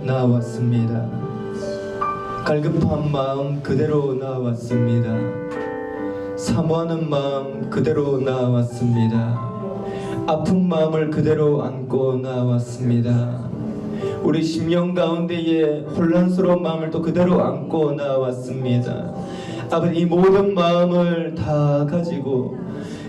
나왔습니다. 갈급한 마음 그대로 나왔습니다. 사모하는 마음 그대로 나왔습니다. 아픈 마음을 그대로 안고 나왔습니다. 우리 심령 가운데에 혼란스러운 마음을 또 그대로 안고 나왔습니다. 아버지, 이 모든 마음을 다 가지고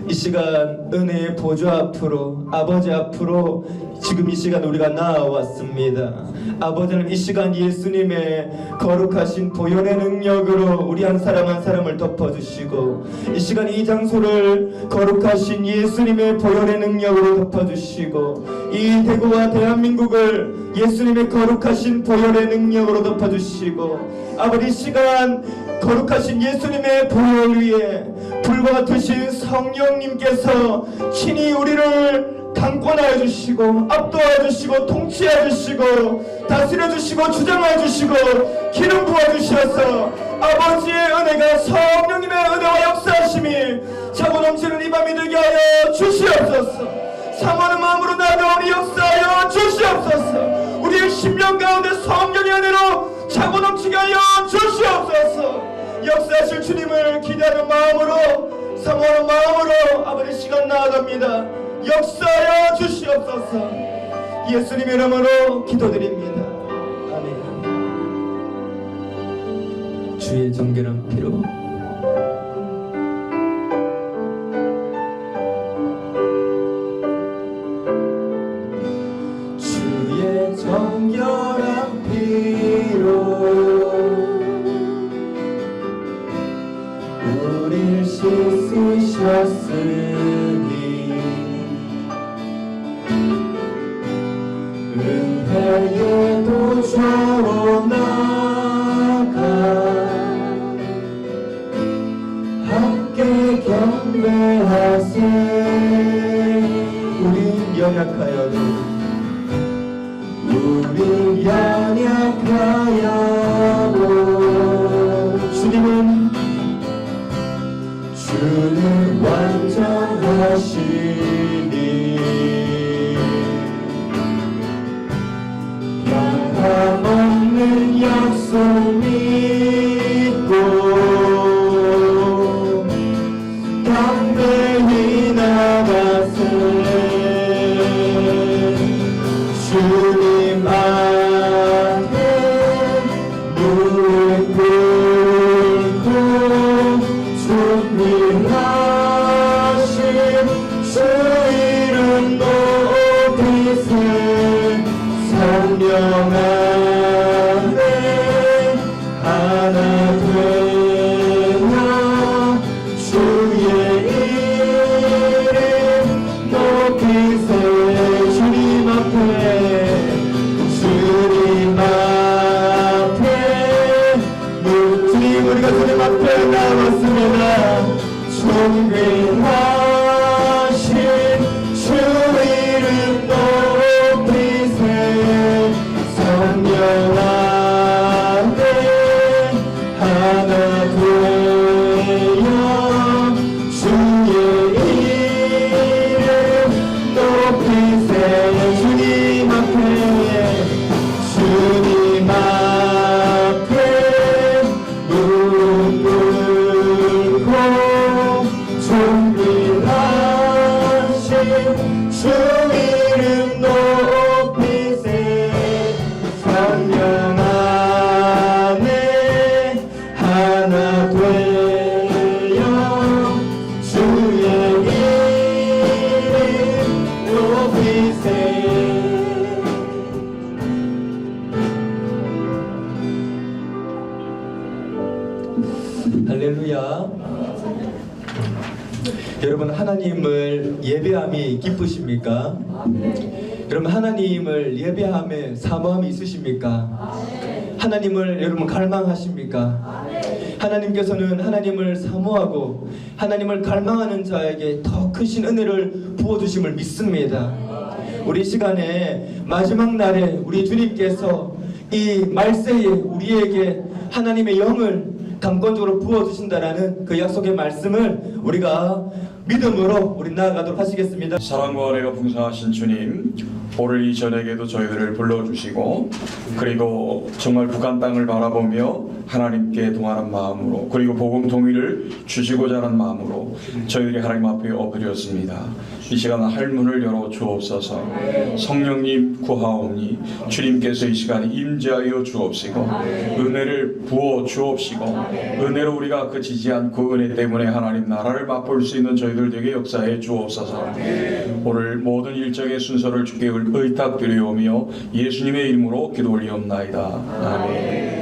이 시간 은혜의 보좌 앞으로, 아버지 앞으로 지금 이 시간 우리가 나아왔습니다. 아버지는 이 시간 예수님의 거룩하신 보혈의 능력으로 우리 한 사람 한 사람을 덮어주시고, 이 시간 이 장소를 거룩하신 예수님의 보혈의 능력으로 덮어주시고, 이 대구와 대한민국을 예수님의 거룩하신 보혈의 능력으로 덮어주시고, 아버지, 이 시간 거룩하신 예수님의 보혈 위에 불과 같으신 성령님께서 친히 우리를 강권하여 주시고 압도하여 주시고 통치하여 주시고 다스려 주시고 주장하여 주시고 기름 부어 주셔서 아버지의 은혜가, 성령님의 은혜와 역사하심이 차고 넘치는 이 밤이 되게 하여 주시옵소서. 사모하는 마음으로 나아가오니 역사하여 주시옵소서. 우리의 심령 가운데 성령의 은혜로 차고 넘치게 하여 주시옵소서. 역사하실 주님을 기대하는 마음으로, 사모하는 마음으로 아버지 시간 나아갑니다. 역사하여 주시옵소서. 예수님의 이름으로 기도드립니다. 아멘. 주의 정결한 피로 주의 정결한 피로 우릴 씻으셨으니 은혜의 도처로 나가 함께 경배하세. 우린 연약하여도 주는 완전하시니 변함없는 약속 믿고 담대히 나가세. 주님 앞에 무릎 꿇고 존귀하신 주 이름 높이세. 성령 안에 하나 되어 주의 이름 높이세. 주님 앞에 우리가 주님 앞에 나왔습니다. 존귀하신 주 이름 높이세. 성령 안에 하나 되어 주의 이름 높이세. 주님 앞에 주 이름 높이세. 성령 안에 하나 되어 주의 이름 높이세. 할렐루야. 여러분, 하나님을 예배함이 기쁘십니까? 여러분, 하나님을 예배함에 사모함이 있으십니까? 하나님을 여러분 갈망하십니까? 하나님께서는 하나님을 사모하고 하나님을 갈망하는 자에게 더 크신 은혜를 부어주심을 믿습니다. 우리 시간에 마지막 날에 우리 주님께서 이 말세에 우리에게 하나님의 영을 강권적으로 부어주신다라는 그 약속의 말씀을 우리가 믿음으로 우리 나아가도록 하시겠습니다. 사랑과 은혜가 풍성하신 주님, 오늘 이 저녁에도 저희들을 불러주시고 그리고 정말 북한 땅을 바라보며 하나님께 동하는 마음으로 그리고 복음 통일을 주시고자 하는 마음으로 저희들이 하나님 앞에 엎드렸습니다. 이 시간 할문을 열어 주옵소서. 성령님 구하옵니 주님께서 이 시간에 임재하여 주옵시고 은혜를 부어 주옵시고 은혜로 우리가 그치지 않고 은혜 때문에 하나님 나라를 맛볼 수 있는 저희들 되게 역사해 주옵소서. 오늘 모든 일정의 순서를 주께 의탁드리오며 예수님의 이름으로 기도 올리옵나이다. 아멘.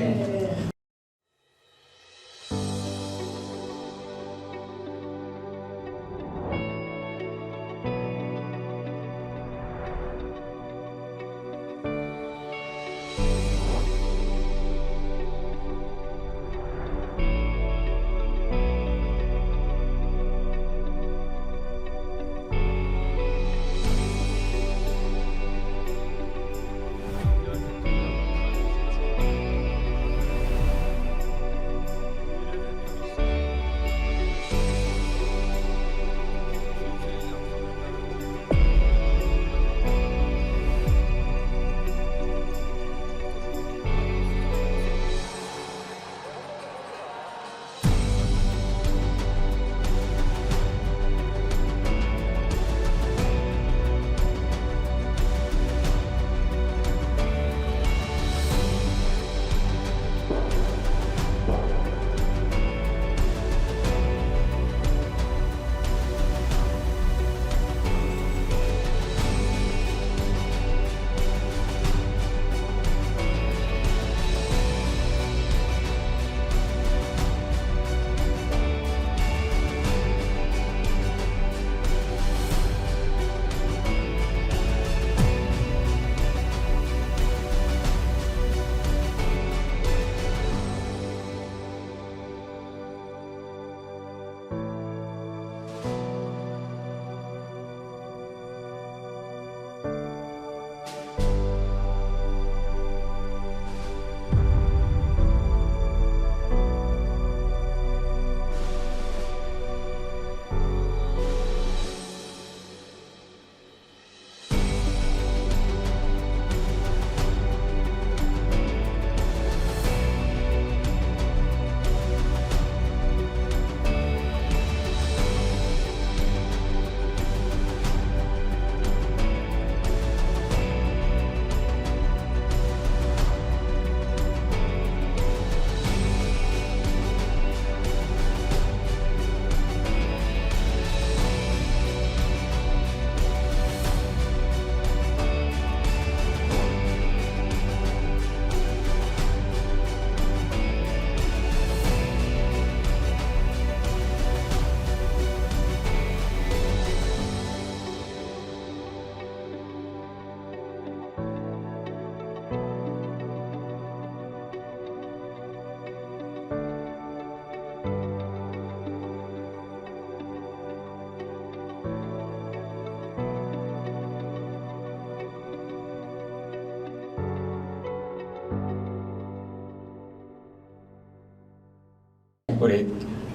우리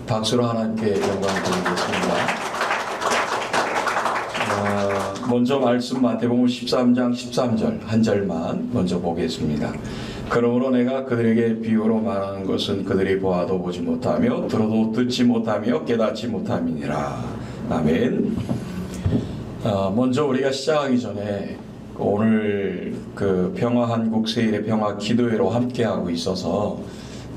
박수로 하나님께 영광 드리겠습니다. 먼저 말씀 마태복음 13장 13절 한 절만 먼저 보겠습니다. 그러므로 내가 그들에게 비유로 말하는 것은 그들이 보아도 보지 못하며 들어도 듣지 못하며 깨닫지 못함이니라. 아멘. 먼저 우리가 시작하기 전에 오늘 그 평화 한국 세일의 평화 기도회로 함께하고 있어서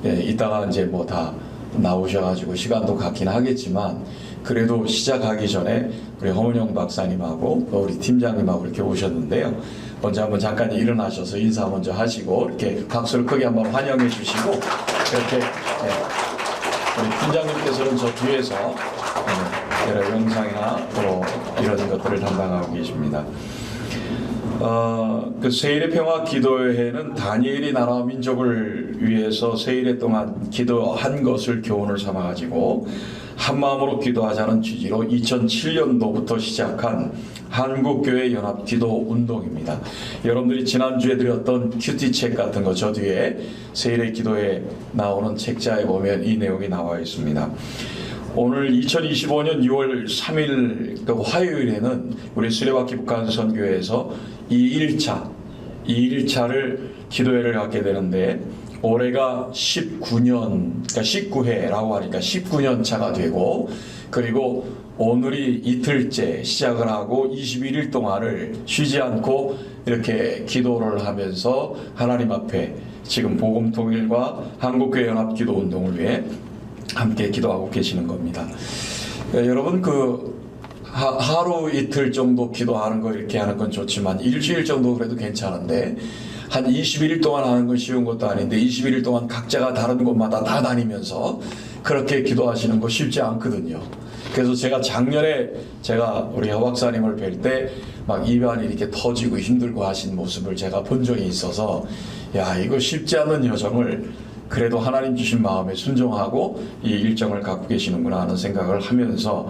이따가 이제 뭐 다 나오셔가지고 시간도 갖긴 하겠지만 그래도 시작하기 전에 우리 허문영 박사님하고 우리 팀장님하고 이렇게 오셨는데요. 먼저 한번 잠깐 일어나셔서 인사 먼저 하시고 이렇게 박수를 크게 한번 환영해 주시고 이렇게 우리 팀장님께서는 저 뒤에서 여러 영상이나 또 이런 것들을 담당하고 계십니다. 그 세일의 평화 기도회는 다니엘이 나라와 민족을 위해서 세일의 동안 기도한 것을 교훈을 삼아가지고 한마음으로 기도하자는 취지로 2007년도부터 시작한 한국교회 연합 기도 운동입니다. 여러분들이 지난주에 드렸던 큐티책 같은 거 저 뒤에 세일의 기도에 나오는 책자에 보면 이 내용이 나와 있습니다. 오늘 2025년 6월 3일 그 화요일에는 우리 수레바퀴 북한선교회에서 2일차를 기도회를 갖게 되는데, 올해가 19년, 그러니까 19회라고 하니까 19년 차가 되고, 그리고 오늘이 이틀째 시작을 하고 21일 동안을 쉬지 않고 이렇게 기도를 하면서 하나님 앞에 지금 복음통일과 한국교회 연합기도운동을 위해 함께 기도하고 계시는 겁니다. 여러분, 하루 이틀 정도 기도하는 거 이렇게 하는 건 좋지만 일주일 정도 그래도 괜찮은데, 한 21일 동안 하는 건 쉬운 것도 아닌데 21일 동안 각자가 다른 곳마다 다 다니면서 그렇게 기도하시는 거 쉽지 않거든요. 그래서 제가 작년에 우리 여 박사님을 뵐 때 막 입안이 이렇게 터지고 힘들고 하신 모습을 제가 본 적이 있어서, 야, 이거 쉽지 않은 여정을 그래도 하나님 주신 마음에 순종하고 이 일정을 갖고 계시는구나 하는 생각을 하면서,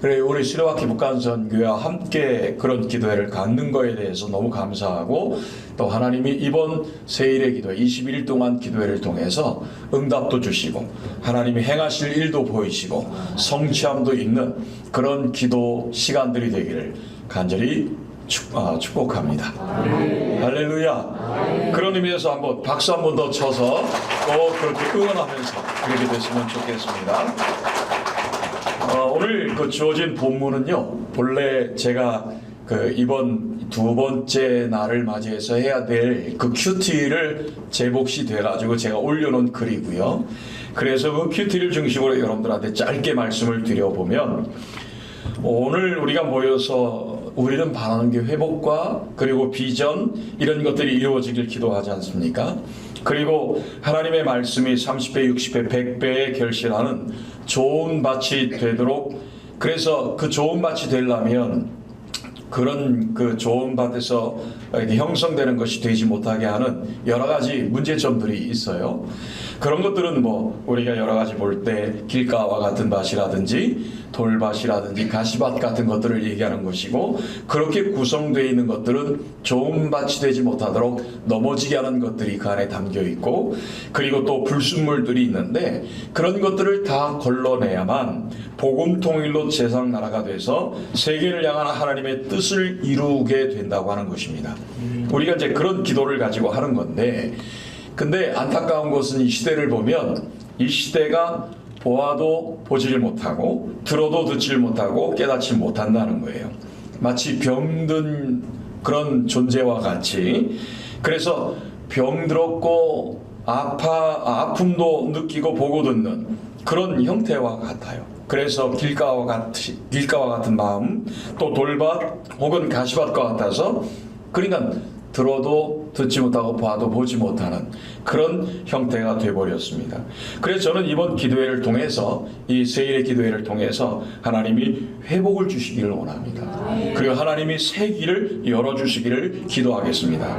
그래, 우리 수레바퀴 북한선교회와 함께 그런 기도회를 갖는 거에 대해서 너무 감사하고, 또 하나님이 이번 세일의 기도 21일 동안 기도회를 통해서 응답도 주시고 하나님이 행하실 일도 보이시고 성취함도 있는 그런 기도 시간들이 되기를 간절히 축복합니다. 할렐루야. 그런 의미에서 한번 박수 한 번 더 쳐서 또 그렇게 응원하면서 그렇게 됐으면 좋겠습니다. 오늘 주어진 본문은요, 본래 제가 이번 두 번째 날을 맞이해서 해야 될 큐티를 제목이 돼가지고 제가 올려놓은 글이고요. 그래서 큐티를 중심으로 여러분들한테 짧게 말씀을 드려보면, 오늘 우리가 모여서 우리는 바라는 게 회복과 그리고 비전, 이런 것들이 이루어지길 기도하지 않습니까? 그리고 하나님의 말씀이 30배, 60배, 100배에 결실하는 좋은 밭이 되도록, 그래서 그 좋은 밭이 되려면 그런 좋은 밭에서 이렇게 형성되는 것이 되지 못하게 하는 여러 가지 문제점들이 있어요. 그런 것들은 우리가 여러 가지 볼 때 길가와 같은 밭이라든지 돌밭이라든지 가시밭 같은 것들을 얘기하는 것이고, 그렇게 구성되어 있는 것들은 좋은 밭이 되지 못하도록 넘어지게 하는 것들이 그 안에 담겨 있고, 그리고 또 불순물들이 있는데, 그런 것들을 다 걸러내야만 복음 통일로 세상 나라가 돼서 세계를 향한 하나님의 뜻을 이루게 된다고 하는 것입니다. 우리가 이제 그런 기도를 가지고 하는 건데, 근데 안타까운 것은 이 시대를 보면 이 시대가 보아도 보지를 못하고 들어도 듣지를 못하고 깨닫지 못한다는 거예요. 마치 병든 그런 존재와 같이. 그래서 병들었고 아픔도 느끼고 보고 듣는 그런 형태와 같아요. 그래서 길가와 같은 마음, 또 돌밭 혹은 가시밭과 같아서, 그러니까 들어도 듣지 못하고 봐도 보지 못하는 그런 형태가 되어버렸습니다. 그래서 저는 이번 기도회를 통해서, 이 세일의 기도회를 통해서 하나님이 회복을 주시기를 원합니다. 그리고 하나님이 새 길을 열어주시기를 기도하겠습니다.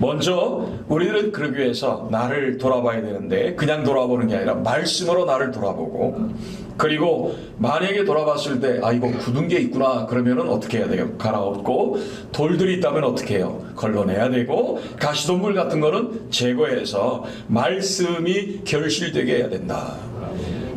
먼저 우리들은 그러기 위해서 나를 돌아봐야 되는데, 그냥 돌아보는 게 아니라 말씀으로 나를 돌아보고, 그리고 만약에 돌아봤을 때 이거 굳은 게 있구나 그러면은 어떻게 해야 돼요? 갈아엎고, 돌들이 있다면 어떻게 해요? 걸러내야 되고, 가시덤불 같은 거는 제거해서 말씀이 결실되게 해야 된다.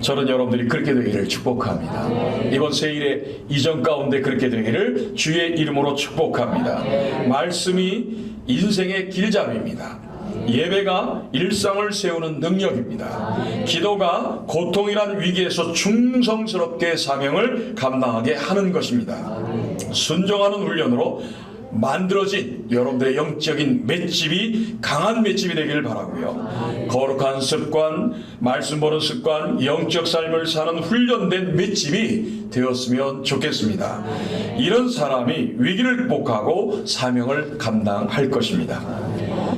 저는 여러분들이 그렇게 되기를 축복합니다. 이번 세일의 이전 가운데 그렇게 되기를 주의 이름으로 축복합니다. 말씀이 인생의 길잡이입니다. 예배가 일상을 세우는 능력입니다. 기도가 고통이란 위기에서 충성스럽게 사명을 감당하게 하는 것입니다. 순종하는 훈련으로 만들어진 여러분들의 영적인 맷집이 강한 맷집이 되기를 바라고요. 거룩한 습관, 말씀 보는 습관, 영적 삶을 사는 훈련된 맷집이 되었으면 좋겠습니다. 이런 사람이 위기를 극복하고 사명을 감당할 것입니다.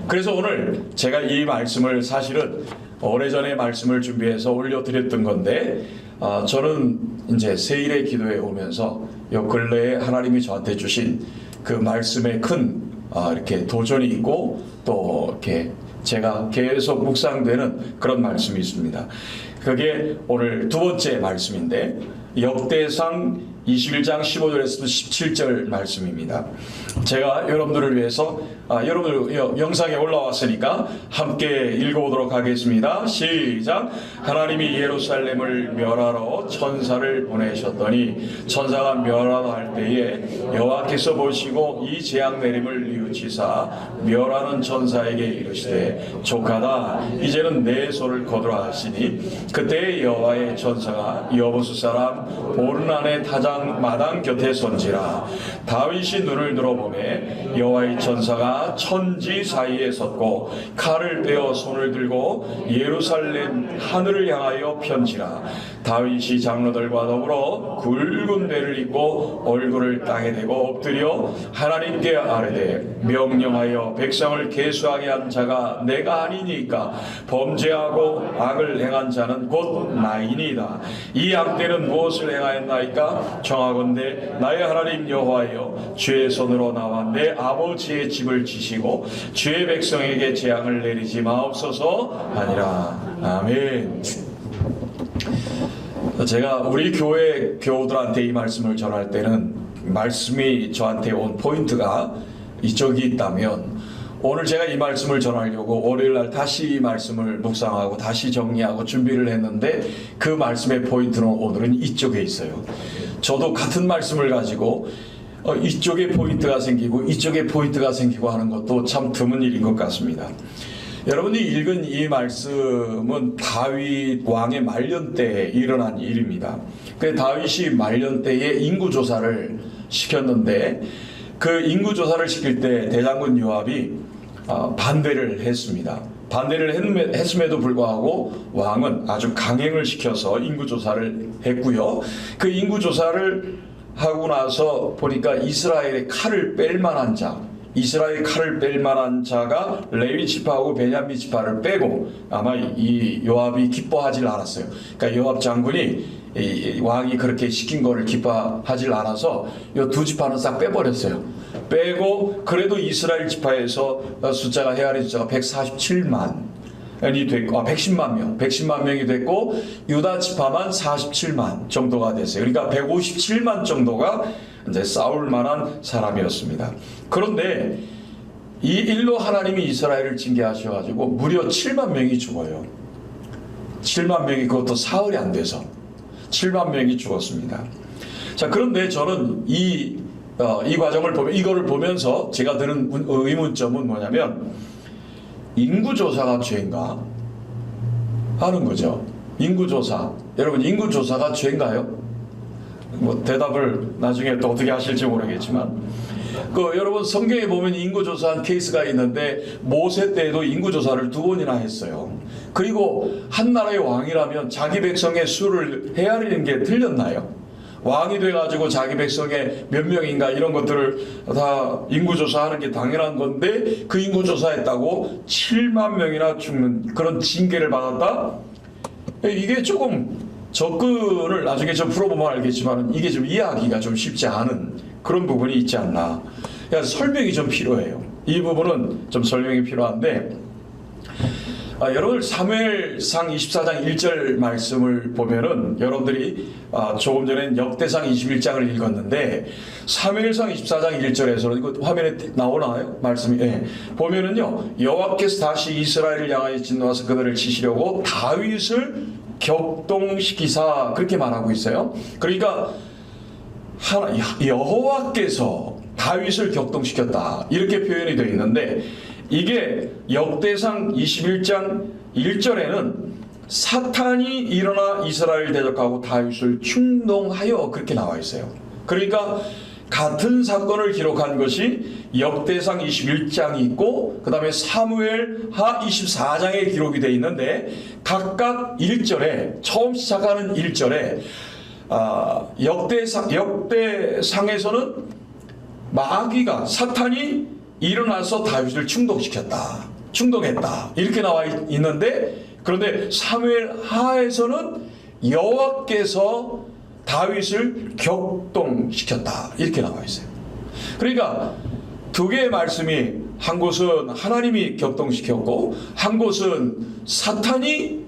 그래서 오늘 제가 이 말씀을 사실은 오래전에 말씀을 준비해서 올려드렸던 건데, 저는 이제 세일의 기도에 오면서 요 근래에 하나님이 저한테 주신 그 말씀에 큰 이렇게 도전이 있고, 또 이렇게 제가 계속 묵상되는 그런 말씀이 있습니다. 그게 오늘 두 번째 말씀인데, 역대상 21장 15절에서 17절 말씀입니다. 제가 여러분들을 위해서 여러분들 영상에 올라왔으니까 함께 읽어보도록 하겠습니다. 시작. 하나님이 예루살렘을 멸하러 천사를 보내셨더니 천사가 멸하러 할 때에 여호와께서 보시고 이 재앙 내림을 뉘우치사 멸하는 천사에게 이르시되 족하다 이제는 내 손을 거두라 하시니 그때 여호와의 천사가 여보수 사람 보르난의 타장 마당 곁에 선지라. 다윗이 눈을 들어보매 여호와의 천사가 천지 사이에 섰고 칼을 빼어 손을 들고 예루살렘 하늘을 향하여 편지라. 다윗이 장로들과 더불어 굵은 배를 입고 얼굴을 땅에 대고 엎드려 하나님께 아뢰되 명령하여 백성을 계수하게 한 자가 내가 아니니까 범죄하고 악을 행한 자는 곧 나이니이다. 이 악대는 무엇을 행하였나이까? 청하건대 나의 하나님 여호와여 주의 손으로 나와 내 아버지의 집을 치시고 주의 백성에게 재앙을 내리지 마옵소서 하니라. 아멘. 제가 우리 교회 교우들한테 이 말씀을 전할 때는 말씀이 저한테 온 포인트가 이쪽이 있다면 오늘 제가 이 말씀을 전하려고 월요일날 다시 이 말씀을 묵상하고 다시 정리하고 준비를 했는데 그 말씀의 포인트는 오늘은 이쪽에 있어요. 저도 같은 말씀을 가지고 이쪽에 포인트가 생기고 이쪽에 포인트가 생기고 하는 것도 참 드문 일인 것 같습니다. 여러분이 읽은 이 말씀은 다윗 왕의 말년 때에 일어난 일입니다. 그 다윗이 말년 때에 인구조사를 시켰는데 그 인구조사를 시킬 때 대장군 요압이 반대를 했습니다. 반대를 했음에도 불구하고 왕은 아주 강행을 시켜서 인구조사를 했고요. 그 인구조사를 하고 나서 보니까 이스라엘의 칼을 뺄 만한 자, 이스라엘 칼을 뺄 만한 자가 레위 지파하고 베냐민 지파를 빼고 아마 이 요압이 기뻐하질 않았어요. 그러니까 요압 장군이 이 왕이 그렇게 시킨 거를 기뻐하질 않아서 이 두 지파는 싹 빼버렸어요. 빼고 그래도 이스라엘 지파에서 숫자가 헤아린 숫자가 147만이 됐고 110만 명이 됐고 유다 지파만 47만 정도가 됐어요. 그러니까 157만 정도가 이제 싸울 만한 사람이었습니다. 그런데 이 일로 하나님이 이스라엘을 징계하셔가지고 무려 7만 명이 죽어요. 7만 명이 그것도 사흘이 안 돼서 7만 명이 죽었습니다. 자, 그런데 저는 이 과정을 보면 이거를 보면서 제가 드는 의문점은 뭐냐면 인구조사가 죄인가 하는 거죠. 인구조사. 여러분 인구조사가 죄인가요? 뭐 대답을 나중에 또 어떻게 하실지 모르겠지만 여러분 성경에 보면 인구조사한 케이스가 있는데 모세 때에도 인구조사를 2번이나 했어요. 그리고 한 나라의 왕이라면 자기 백성의 수를 헤아리는 게 틀렸나요? 왕이 돼가지고 자기 백성의 몇 명인가 이런 것들을 다 인구조사하는 게 당연한 건데 그 인구조사했다고 7만 명이나 죽는 그런 징계를 받았다? 이게 조금 접근을 나중에 좀 풀어보면 알겠지만 이게 좀 이해하기가 좀 쉽지 않은 그런 부분이 있지 않나. 그래서 설명이 좀 필요해요. 이 부분은 좀 설명이 필요한데 여러분 사무엘상 24장 1절 말씀을 보면은 여러분들이 조금 전에 역대상 21장을 읽었는데 사무엘상 24장 1절에서는 이거 화면에 나오나요? 말씀이 보면은요 여호와께서 다시 이스라엘을 향하여 진노하사 그들을 치시려고 다윗을 격동시키사 그렇게 말하고 있어요. 그러니까 여호와께서 다윗을 격동시켰다 이렇게 표현이 되어 있는데 이게 역대상 21장 1절에는 사탄이 일어나 이스라엘을 대적하고 다윗을 충동하여 그렇게 나와 있어요. 그러니까 같은 사건을 기록한 것이 역대상 21장이 있고 그 다음에 사무엘하 24장에 기록이 되어 있는데 각각 1절에 처음 시작하는 1절에 역대상에서는 마귀가 사탄이 일어나서 다윗을 충동했다 이렇게 나와 있는데 그런데 사무엘하에서는 여호와께서 다윗을 격동시켰다 이렇게 나와 있어요. 그러니까 두 개의 말씀이 한 곳은 하나님이 격동시켰고 한 곳은 사탄이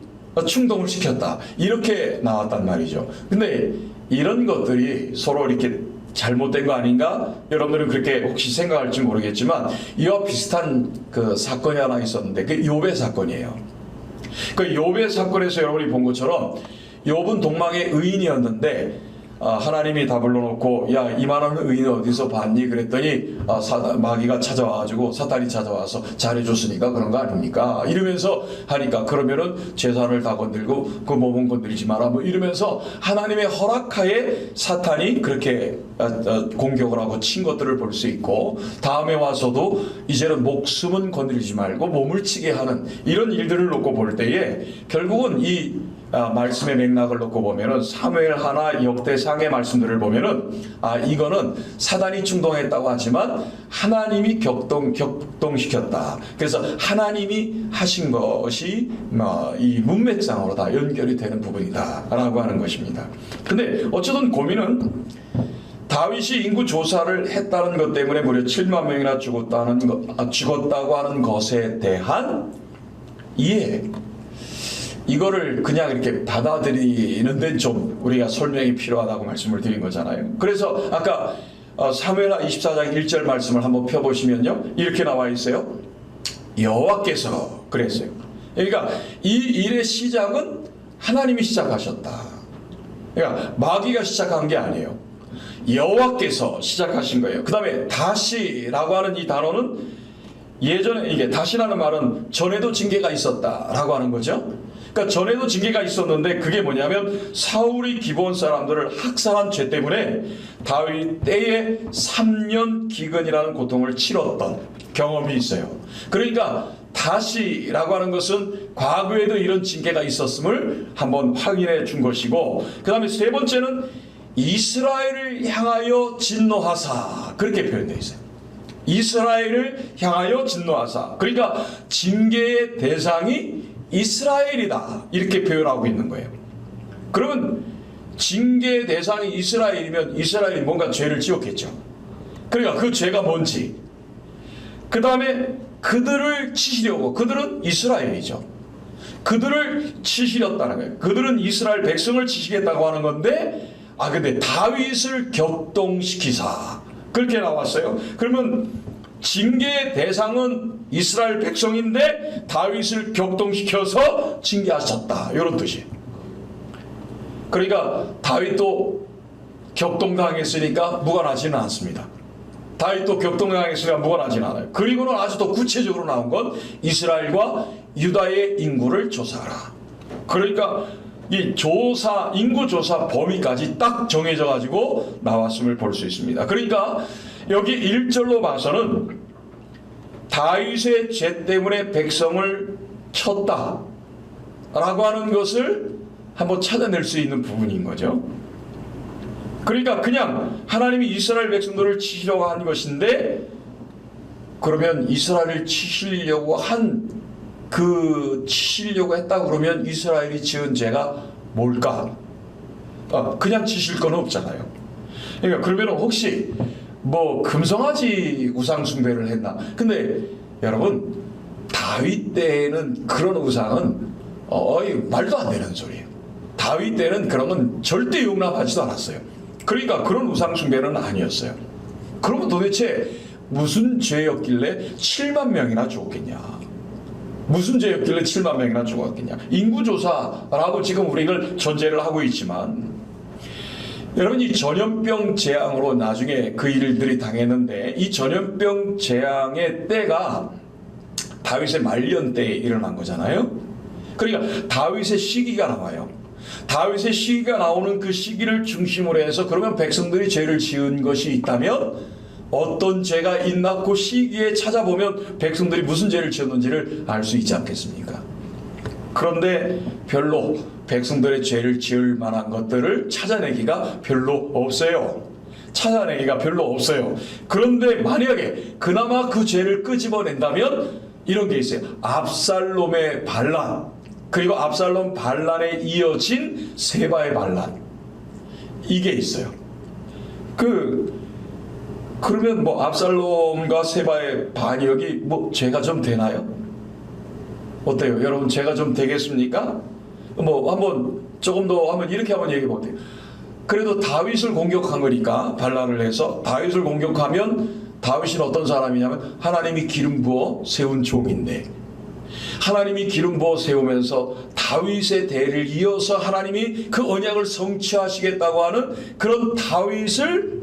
충동을 시켰다 이렇게 나왔단 말이죠. 근데 이런 것들이 서로 이렇게 잘못된 거 아닌가? 여러분들은 그렇게 혹시 생각할지 모르겠지만 이와 비슷한 그 사건이 하나 있었는데 그 욥의 사건이에요. 그 욥의 사건에서 여러분이 본 것처럼 욥은 동망의 의인이었는데 하나님이 다 불러놓고 야 이만한 의인 어디서 봤니? 그랬더니 마귀가 찾아와가지고 사탄이 찾아와서 잘해줬으니까 그런 거 아닙니까? 이러면서 하니까 그러면은 재산을 다 건들고 그 몸은 건들지 마라 뭐 이러면서 하나님의 허락하에 사탄이 그렇게 공격을 하고 친 것들을 볼 수 있고 다음에 와서도 이제는 목숨은 건드리지 말고 몸을 치게 하는 이런 일들을 놓고 볼 때에 결국은 이 말씀의 맥락을 놓고 보면은 사무엘 하나 역대상의 말씀들을 보면은 이거는 사단이 충동했다고 하지만 하나님이 격동시켰다. 그래서 하나님이 하신 것이 이 문맥상으로 다 연결이 되는 부분이다라고 하는 것입니다. 근데 어쨌든 고민은 다윗이 인구 조사를 했다는 것 때문에 무려 7만 명이나 죽었다고 하는 것에 대한 이해. 이거를 그냥 이렇게 받아들이는 데는 좀 우리가 설명이 필요하다고 말씀을 드린 거잖아요. 그래서 아까 사무엘하 24장 1절 말씀을 한번 펴보시면요. 이렇게 나와 있어요. 여호와께서 그랬어요. 그러니까 이 일의 시작은 하나님이 시작하셨다. 그러니까 마귀가 시작한 게 아니에요. 여호와께서 시작하신 거예요. 그 다음에 다시라고 하는 이 단어는 예전에 이게 다시라는 말은 전에도 징계가 있었다라고 하는 거죠. 그러니까 전에도 징계가 있었는데 그게 뭐냐면 사울이 기브온 사람들을 학살한 죄 때문에 다윗 때에 3년 기근이라는 고통을 치렀던 경험이 있어요. 그러니까 다시라고 하는 것은 과거에도 이런 징계가 있었음을 한번 확인해 준 것이고 그 다음에 세 번째는 이스라엘을 향하여 진노하사 그렇게 표현되어 있어요. 이스라엘을 향하여 진노하사 그러니까 징계의 대상이 이스라엘이다 이렇게 표현하고 있는 거예요. 그러면 징계의 대상이 이스라엘이면 이스라엘이 뭔가 죄를 지었겠죠. 그러니까 그 죄가 뭔지 그 다음에 그들을 치시려고 그들은 이스라엘이죠. 그들을 치시렸다는 거예요. 그들은 이스라엘 백성을 치시겠다고 하는 건데 근데 다윗을 격동시키사 그렇게 나왔어요. 그러면 징계의 대상은 이스라엘 백성인데 다윗을 격동시켜서 징계하셨다 이런 뜻이에요. 그러니까 다윗도 격동당했으니까 무관하지는 않습니다. 다윗도 격동당했으니까 무관하지는 않아요. 그리고는 아주 더 구체적으로 나온 건 이스라엘과 유다의 인구를 조사하라. 그러니까 이 인구 조사 범위까지 딱 정해져 가지고 나왔음을 볼 수 있습니다. 그러니까 여기 1절로 봐서는 다윗의 죄 때문에 백성을 쳤다 라고 하는 것을 한번 찾아낼 수 있는 부분인 거죠. 그러니까 그냥 하나님이 이스라엘 백성들을 치시려고 한 것인데 그러면 이스라엘을 치시려고 했다 그러면 이스라엘이 지은 죄가 뭘까? 그냥 치실 건 없잖아요. 그러니까 그러면 혹시 금성아지 우상 숭배를 했나? 근데 여러분 다윗 때에는 그런 우상은 말도 안 되는 소리예요. 다윗 때는 그런 건 절대 용납하지도 않았어요. 그러니까 그런 우상 숭배는 아니었어요. 그러면 도대체 무슨 죄였길래 7만 명이나 죽었겠냐? 무슨 죄였길래 7만 명이나 죽었겠냐? 인구조사라고 지금 우리가 전제를 하고 있지만 여러분 이 전염병 재앙으로 나중에 그 일들이 당했는데 이 전염병 재앙의 때가 다윗의 말년 때에 일어난 거잖아요. 그러니까 다윗의 시기가 나와요. 다윗의 시기가 나오는 그 시기를 중심으로 해서 그러면 백성들이 죄를 지은 것이 있다면 어떤 죄가 있나 그 시기에 찾아보면 백성들이 무슨 죄를 지었는지를 알 수 있지 않겠습니까? 그런데 별로 백성들의 죄를 지을 만한 것들을 찾아내기가 별로 없어요. 그런데 만약에 그나마 그 죄를 끄집어낸다면 이런 게 있어요. 압살롬의 반란, 그리고 압살롬 반란에 이어진 세바의 반란, 이게 있어요. 그러면 압살롬과 세바의 반역이 죄가 좀 되나요? 어때요? 여러분 죄가 좀 되겠습니까? 한번 조금 더 이렇게 한번 얘기해 볼게요. 그래도 다윗을 공격한 거니까 반란을 해서 다윗을 공격하면 다윗은 어떤 사람이냐면 하나님이 기름 부어 세운 종인데 하나님이 기름 부어 세우면서 다윗의 대를 이어서 하나님이 그 언약을 성취하시겠다고 하는 그런 다윗을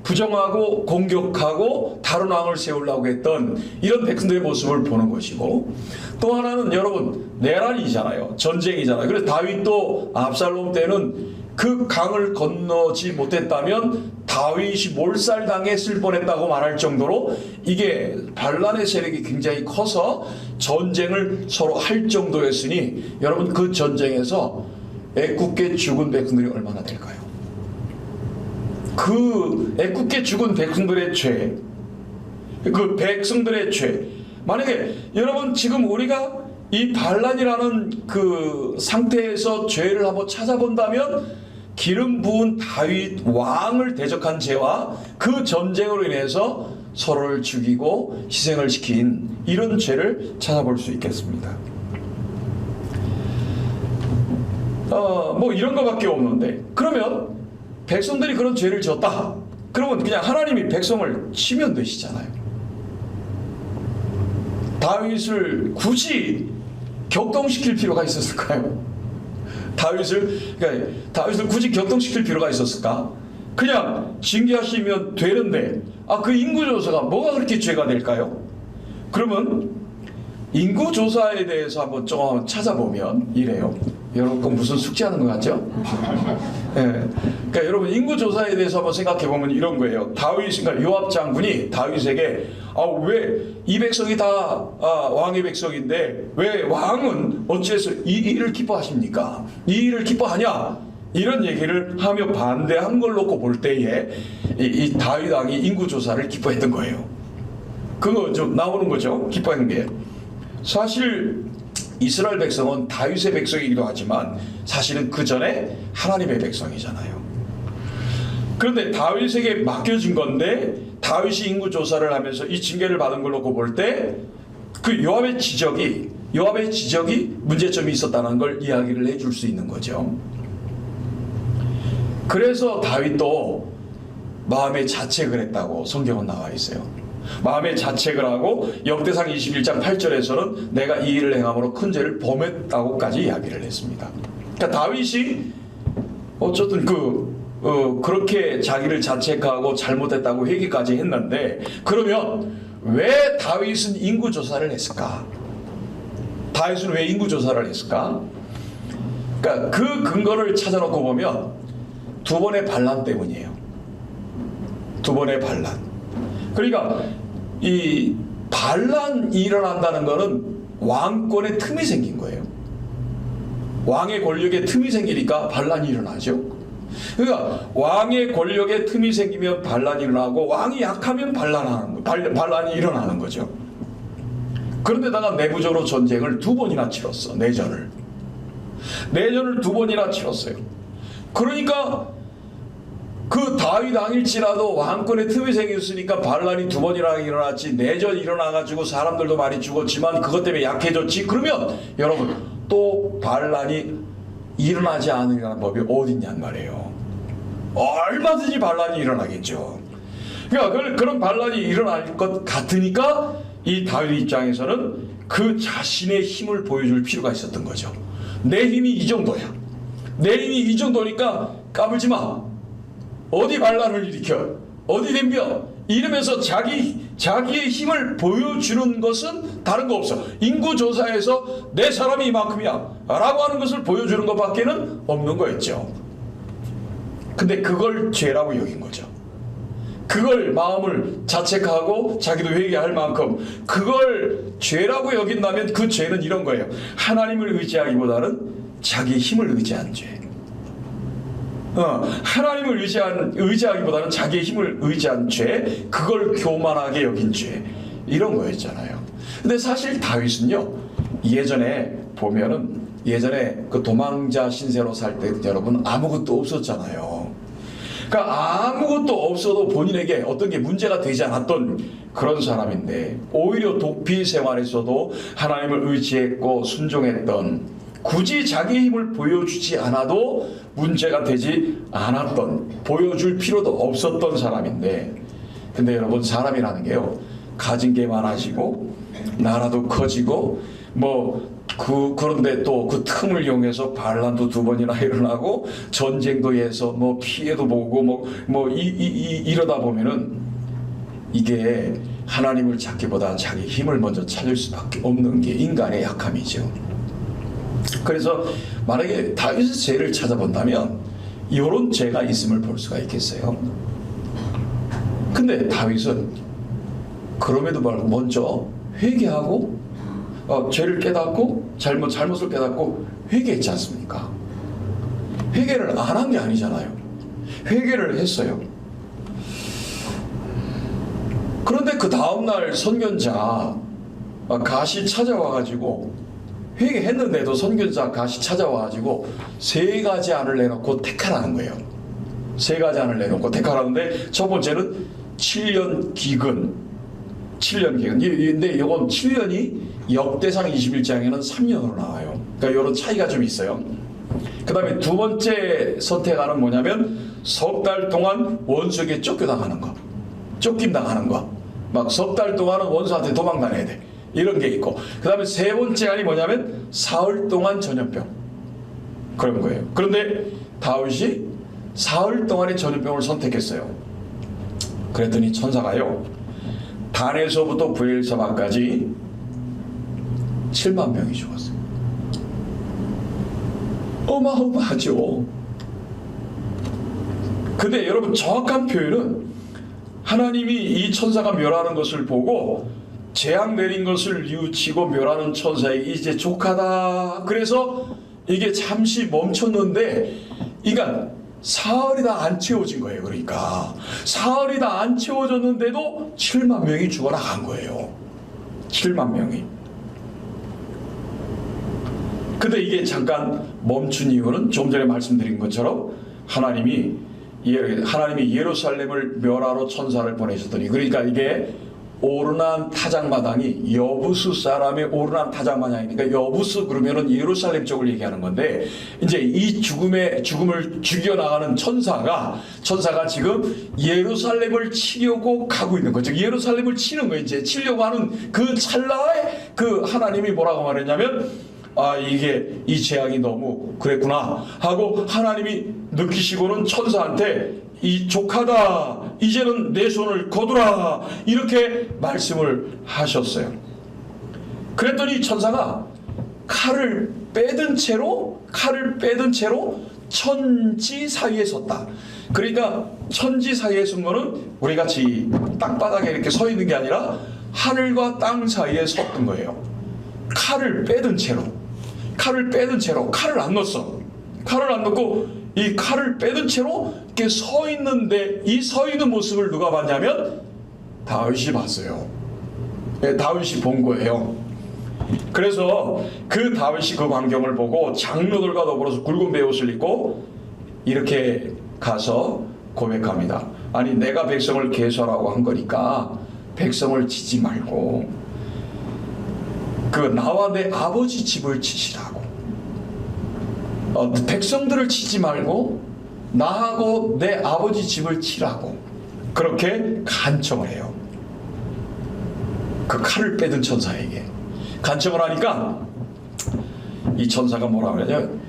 부정하고 공격하고 다른 왕을 세우려고 했던 이런 백성들의 모습을 보는 것이고, 또 하나는 여러분 내란이잖아요. 전쟁이잖아요. 그래서 다윗도 압살롬 때는 그 강을 건너지 못했다면 다윗이 몰살당했을 뻔했다고 말할 정도로 이게 반란의 세력이 굉장히 커서 전쟁을 서로 할 정도였으니 여러분 그 전쟁에서 애꿎게 죽은 백성들이 얼마나 될까요? 그 애꿎게 죽은 백성들의 죄, 그 백성들의 죄, 만약에 여러분 지금 우리가 이 반란이라는 그 상태에서 죄를 한번 찾아본다면 기름 부은 다윗 왕을 대적한 죄와 그 전쟁으로 인해서 서로를 죽이고 희생을 시킨 이런 죄를 찾아볼 수 있겠습니다. 뭐 이런 거밖에 없는데, 그러면 백성들이 그런 죄를 지었다 그러면 그냥 하나님이 백성을 치면 되시잖아요. 다윗을 굳이 격동시킬 필요가 있었을까요? 다윗을 굳이 격동시킬 필요가 있었을까? 그냥 징계하시면 되는데, 그 인구조사가 뭐가 그렇게 죄가 될까요? 그러면 인구조사에 대해서 한번 조금 찾아보면 이래요. 여러분 그건 무슨 숙제하는 것 같죠? 네. 그러니까 여러분 인구조사에 대해서 한번 생각해 보면 이런 거예요. 그러니까 요압 장군이 다윗에게 왜 이 백성이 다 왕의 백성인데 왜 왕은 어찌해서 이 일을 기뻐하십니까? 이 일을 기뻐하냐? 이런 얘기를 하며 반대한 걸 놓고 볼 때에 이 다윗 왕이 인구조사를 기뻐했던 거예요. 그거 좀 나오는 거죠. 기뻐하는 게. 사실 이스라엘 백성은 다윗의 백성이기도 하지만 사실은 그 전에 하나님의 백성이잖아요. 그런데 다윗에게 맡겨진 건데 다윗이 인구조사를 하면서 이 징계를 받은 걸 놓고 볼 때 그 요압의 지적이 문제점이 있었다는 걸 이야기를 해줄 수 있는 거죠. 그래서 다윗도 마음에 자책을 했다고 성경은 나와 있어요. 마음에 자책을 하고 역대상 21장 8절에서는 내가 이 일을 행함으로 큰 죄를 범했다고까지 이야기를 했습니다. 그러니까 다윗이 어쨌든 그렇게 자기를 자책하고 잘못했다고 회개까지 했는데, 그러면 왜 다윗은 인구조사를 했을까? 다윗은 왜 인구조사를 했을까? 그러니까 그 근거를 찾아놓고 보면 두 번의 반란 때문이에요. 두 번의 반란. 그러니까 이 반란이 일어난다는 것은 왕권의 틈이 생긴 거예요. 왕의 권력에 틈이 생기니까 반란이 일어나죠. 그러니까 왕의 권력에 틈이 생기면 반란이 일어나고 왕이 약하면 반란이 일어나는 거죠. 그런데다가 내부적으로 전쟁을 두 번이나 치렀어. 내전을 두 번이나 치렀어요. 그러니까 그 다윗 왕일지라도 왕권의 틈이 생겼으니까 반란이 두 번이나 일어났지, 내전이 일어나가지고 사람들도 많이 죽었지만 그것 때문에 약해졌지. 그러면 여러분 또 반란이 일어나지 않으려는 법이 어딨냔 말이에요. 얼마든지 반란이 일어나겠죠. 그러니까 그런 반란이 일어날 것 같으니까 이 다윗 입장에서는 그 자신의 힘을 보여줄 필요가 있었던 거죠. 내 힘이 이 정도야. 내 힘이 이 정도니까 까불지 마. 어디 반란을 일으켜? 어디 덤벼? 이러면서 자기의 힘을 보여주는 것은 다른 거 없어. 인구조사에서 내 사람이 이만큼이야 라고 하는 것을 보여주는 것밖에는 없는 거였죠. 근데 그걸 죄라고 여긴 거죠. 그걸 마음을 자책하고 자기도 회개할 만큼 그걸 죄라고 여긴다면 그 죄는 이런 거예요. 하나님을 의지하기보다는 자기의 힘을 의지한 죄. 하나님을 의지하기보다는 자기의 힘을 의지한 죄, 그걸 교만하게 여긴 죄, 이런 거였잖아요. 근데 사실 다윗은요, 예전에 보면은 그 도망자 신세로 살 때 여러분 아무것도 없었잖아요. 그러니까 아무것도 없어도 본인에게 어떤 게 문제가 되지 않았던 그런 사람인데, 오히려 도피 생활에서도 하나님을 의지했고 순종했던 굳이 자기 힘을 보여주지 않아도 문제가 되지 않았던, 보여줄 필요도 없었던 사람인데, 근데 여러분, 사람이라는 게요, 가진 게 많아지고 나라도 커지고 그런데 또 그 틈을 이용해서 반란도 2번이나 일어나고 전쟁도 해서 피해도 보고 이러다 보면은 이게 하나님을 찾기보다 자기 힘을 먼저 찾을 수밖에 없는 게 인간의 약함이죠. 그래서 만약에 다윗의 죄를 찾아본다면 이런 죄가 있음을 볼 수가 있겠어요. 근데 다윗은 그럼에도 불구하고 먼저 회개하고 죄를 깨닫고 잘못을 깨닫고 회개했지 않습니까? 회개를 안 한 게 아니잖아요. 회개를 했어요. 그런데 그 다음날 선견자 갓이 찾아와가지고, 회개했는데도 선견자 갓이 찾아와가지고 3가지 안을 내놓고 택하라는 거예요. 3가지 안을 내놓고 택하라는데, 첫 번째는 7년 기근. 7년 기근. 근데 이건 7년이 역대상 21장에는 3년으로 나와요. 그러니까 이런 차이가 좀 있어요. 그 다음에 2번째 선택안은 뭐냐면, 석 달 동안 원수에게 쫓겨나가는 거. 쫓김당하는 거. 막 석 달 동안은 원수한테 도망 다녀야 돼. 이런 게 있고, 그 다음에 3번째 안이 뭐냐면 사흘 동안 전염병, 그런 거예요. 그런데 다윗이 사흘 동안의 전염병을 선택했어요. 그랬더니 천사가요, 단에서부터 브엘사바까지 7만 명이 죽었어요. 어마어마하죠. 근데 여러분, 정확한 표현은 하나님이 이 천사가 멸하는 것을 보고 재앙 내린 것을 뉘우치고 멸하는 천사에게 이제 족하다. 그래서 이게 잠시 멈췄는데, 그러니까 사흘이 다 안 채워진 거예요. 그러니까 사흘이 다 안 채워졌는데도 7만 명이 죽어나간 거예요. 7만 명이. 근데 이게 잠깐 멈춘 이유는 좀 전에 말씀드린 것처럼 하나님이 예루살렘을 멸하러 천사를 보내셨더니, 그러니까 이게 오르난 타작마당이 여부수 사람의 오르난 타작마당이니까, 여부수 그러면은 예루살렘 쪽을 얘기하는 건데, 이제 이 죽음을 죽여나가는 천사가 지금 예루살렘을 치려고 가고 있는 거죠. 예루살렘을 치는 거예요. 이제 치려고 하는 그 찰나에 그 하나님이 뭐라고 말했냐면, 이게 이 재앙이 너무 그랬구나 하고 하나님이 느끼시고는 천사한테 이 족하다, 이제는 내 손을 거두라, 이렇게 말씀을 하셨어요. 그랬더니 천사가 칼을 빼든 채로 천지 사이에 섰다. 그러니까 천지 사이에 선 거는 우리 같이 땅바닥에 이렇게 서 있는 게 아니라 하늘과 땅 사이에 섰던 거예요. 칼을 빼든 채로 칼을 안 넣었어. 칼을 안 넣고 이 칼을 빼든 채로 이렇게 서 있는데, 이 서 있는 모습을 누가 봤냐면 다윗이 봤어요. 다윗이 본 거예요. 그래서 그 다윗이 그 광경을 보고 장로들과 더불어서 굵은 베옷을 입고 이렇게 가서 고백합니다. 아니, 내가 백성을 계수하라고 한 거니까 백성을 치지 말고 나와 내 아버지 집을 치시라고. 백성들을 치지 말고 나하고 내 아버지 집을 치라고 그렇게 간청을 해요. 그 칼을 빼든 천사에게 간청을 하니까 이 천사가 뭐라 그러냐면,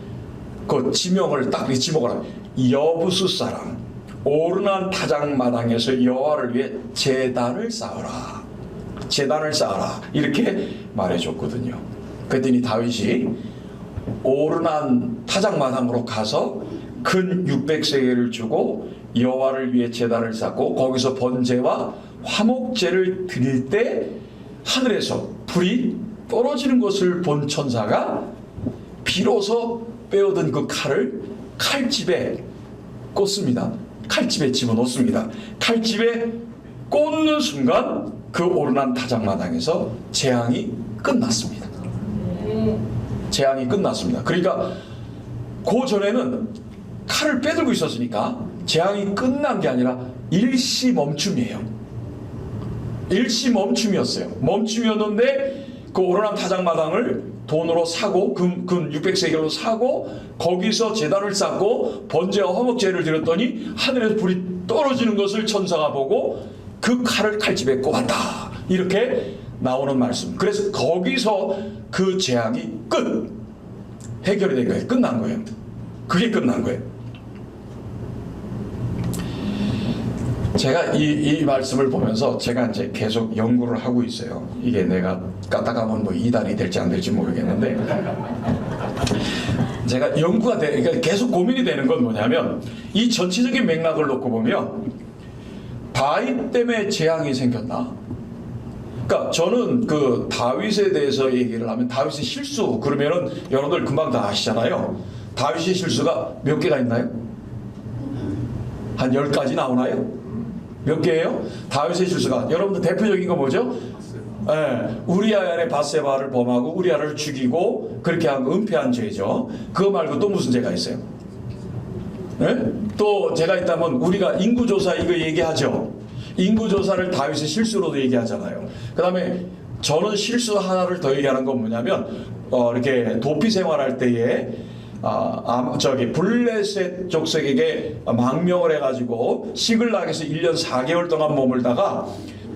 그 지명을 딱 지목을 하면, 여부수 사람 오르난 타작마당에서 여호와를 위해 제단을 쌓아라 이렇게 말해줬거든요. 그랬더니 다윗이 오르난 타작마당으로 가서 근 600세겔을 주고 여호와를 위해 제단을 쌓고 거기서 번제와 화목제를 드릴 때 하늘에서 불이 떨어지는 것을 본 천사가 비로소 빼어든 그 칼을 칼집에 꽂습니다. 칼집에 집어넣습니다. 칼집에 꽂는 순간 그 오르난 타작마당에서 재앙이 끝났습니다. 재앙이 끝났습니다. 그러니까 그 전에는 칼을 빼들고 있었으니까 재앙이 끝난 게 아니라 일시 멈춤이에요. 일시 멈춤이었어요. 멈춤이었는데 그 오르난 타작마당을 돈으로 사고 금 600세겔로 사고 거기서 제단을 쌓고 번제와 화목제를 드렸더니 하늘에서 불이 떨어지는 것을 천사가 보고 그 칼을 칼집에 꼽았다. 이렇게 나오는 말씀. 그래서 거기서 그 재앙이 해결이 된 거예요. 끝난 거예요. 그게 끝난 거예요. 제가 이 말씀을 보면서 제가 이제 계속 연구를 하고 있어요. 이게 내가 까딱하면 뭐 이단이 될지 안 될지 모르겠는데 제가 연구가 그러니까 계속 고민이 되는 건 뭐냐면 이 전체적인 맥락을 놓고 보면 다윗 때문에 재앙이 생겼나? 그러니까 저는 그 다윗에 대해서 얘기를 하면 다윗의 실수 그러면은 여러분들 금방 다 아시잖아요. 다윗의 실수가 몇 개가 있나요? 한 10가지 나오나요? 몇 개예요? 다윗의 실수가 여러분들 대표적인 거 뭐죠? 우리아의 아내 밧세바를 범하고 우리아를 죽이고 그렇게 한 은폐한 죄죠. 그거 말고 또 무슨 죄가 있어요? 또 제가 있다면 우리가 인구조사 이거 얘기하죠. 인구조사를 다윗의 실수로도 얘기하잖아요. 그 다음에 저는 실수 하나를 더 얘기하는 건 뭐냐면 이렇게 도피 생활할 때에 블레셋 족속에게 망명을 해가지고 시글락에서 1년 4개월 동안 머물다가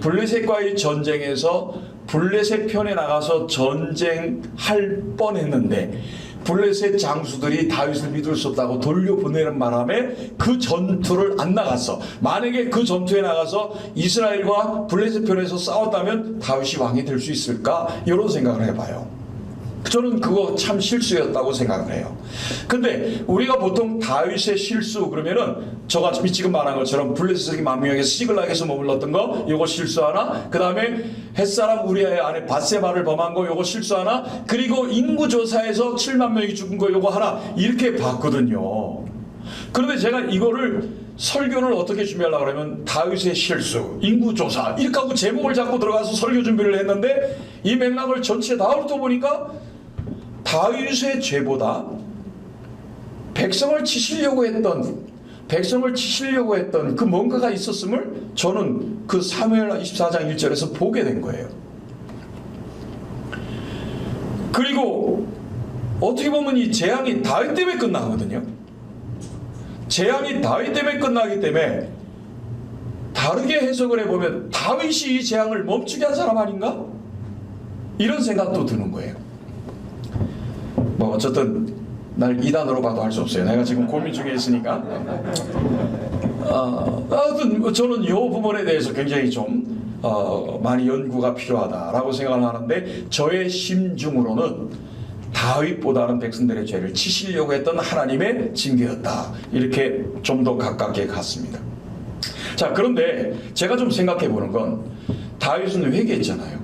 블레셋과의 전쟁에서 블레셋 편에 나가서 전쟁할 뻔했는데 블레셋 장수들이 다윗을 믿을 수 없다고 돌려보내는 바람에 그 전투를 안 나갔어. 만약에 그 전투에 나가서 이스라엘과 블레셋 편에서 싸웠다면 다윗이 왕이 될 수 있을까? 이런 생각을 해봐요. 저는 그거 참 실수였다고 생각을 해요. 근데 우리가 보통 다윗의 실수 그러면은 저가 지금 말한 것처럼 블레셋의 망명에서 시글락에서 머물렀던 거 요거 실수 하나, 그 다음에 햇사람 우리아의 아내 밧세바를 범한 거 요거 실수 하나, 그리고 인구조사에서 7만 명이 죽은 거 요거 하나, 이렇게 봤거든요. 그런데 제가 이거를 설교를 어떻게 준비하려고 그러면 다윗의 실수, 인구조사 이렇게 하고 제목을 잡고 들어가서 설교 준비를 했는데 이 맥락을 전체 다 훑어보니까 다윗의 죄보다 백성을 치시려고 했던 그 뭔가가 있었음을 저는 그 사무엘 24장 1절에서 보게 된 거예요. 그리고 어떻게 보면 이 재앙이 다윗 때문에 끝나거든요. 재앙이 다윗 때문에 끝나기 때문에 다르게 해석을 해보면 다윗이 이 재앙을 멈추게 한 사람 아닌가? 이런 생각도 드는 거예요. 뭐 어쨌든 날 이단으로 봐도 할 수 없어요. 내가 지금 고민 중에 있으니까. 아무튼 저는 이 부분에 대해서 굉장히 좀 많이 연구가 필요하다라고 생각을 하는데 저의 심중으로는 다윗보다는 백성들의 죄를 치시려고 했던 하나님의 징계였다. 이렇게 좀 더 가깝게 갔습니다. 자, 그런데 제가 좀 생각해 보는 건 다윗은 회개했잖아요.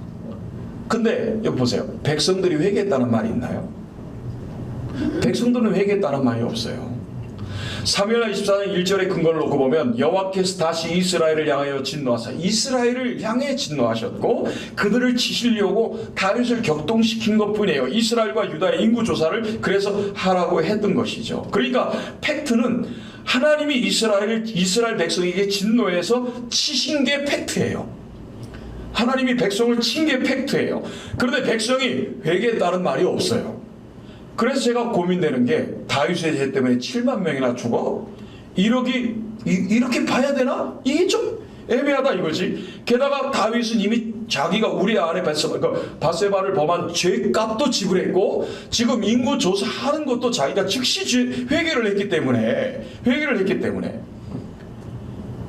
근데 여기 보세요. 백성들이 회개했다는 말이 있나요? 백성들은 회개했다는 말이 없어요. 사무엘 24장 1절의 근거를 놓고 보면 여호와께서 다시 이스라엘을 향하여 진노하사 이스라엘을 향해 진노하셨고 그들을 치시려고 다윗을 격동시킨 것뿐이에요. 이스라엘과 유다의 인구조사를 그래서 하라고 했던 것이죠. 그러니까 팩트는 하나님이 이스라엘 백성에게 진노해서 치신 게 팩트예요. 하나님이 백성을 친 게 팩트예요. 그런데 백성이 회개했다는 말이 없어요. 그래서 제가 고민되는 게 다윗의 죄 때문에 7만 명이나 죽어? 이렇게 봐야 되나? 이게 좀 애매하다 이거지. 게다가 다윗은 이미 자기가 우리아 아내 밧세바를 범한 죄값도 지불했고 지금 인구 조사하는 것도 자기가 즉시 회개를 했기 때문에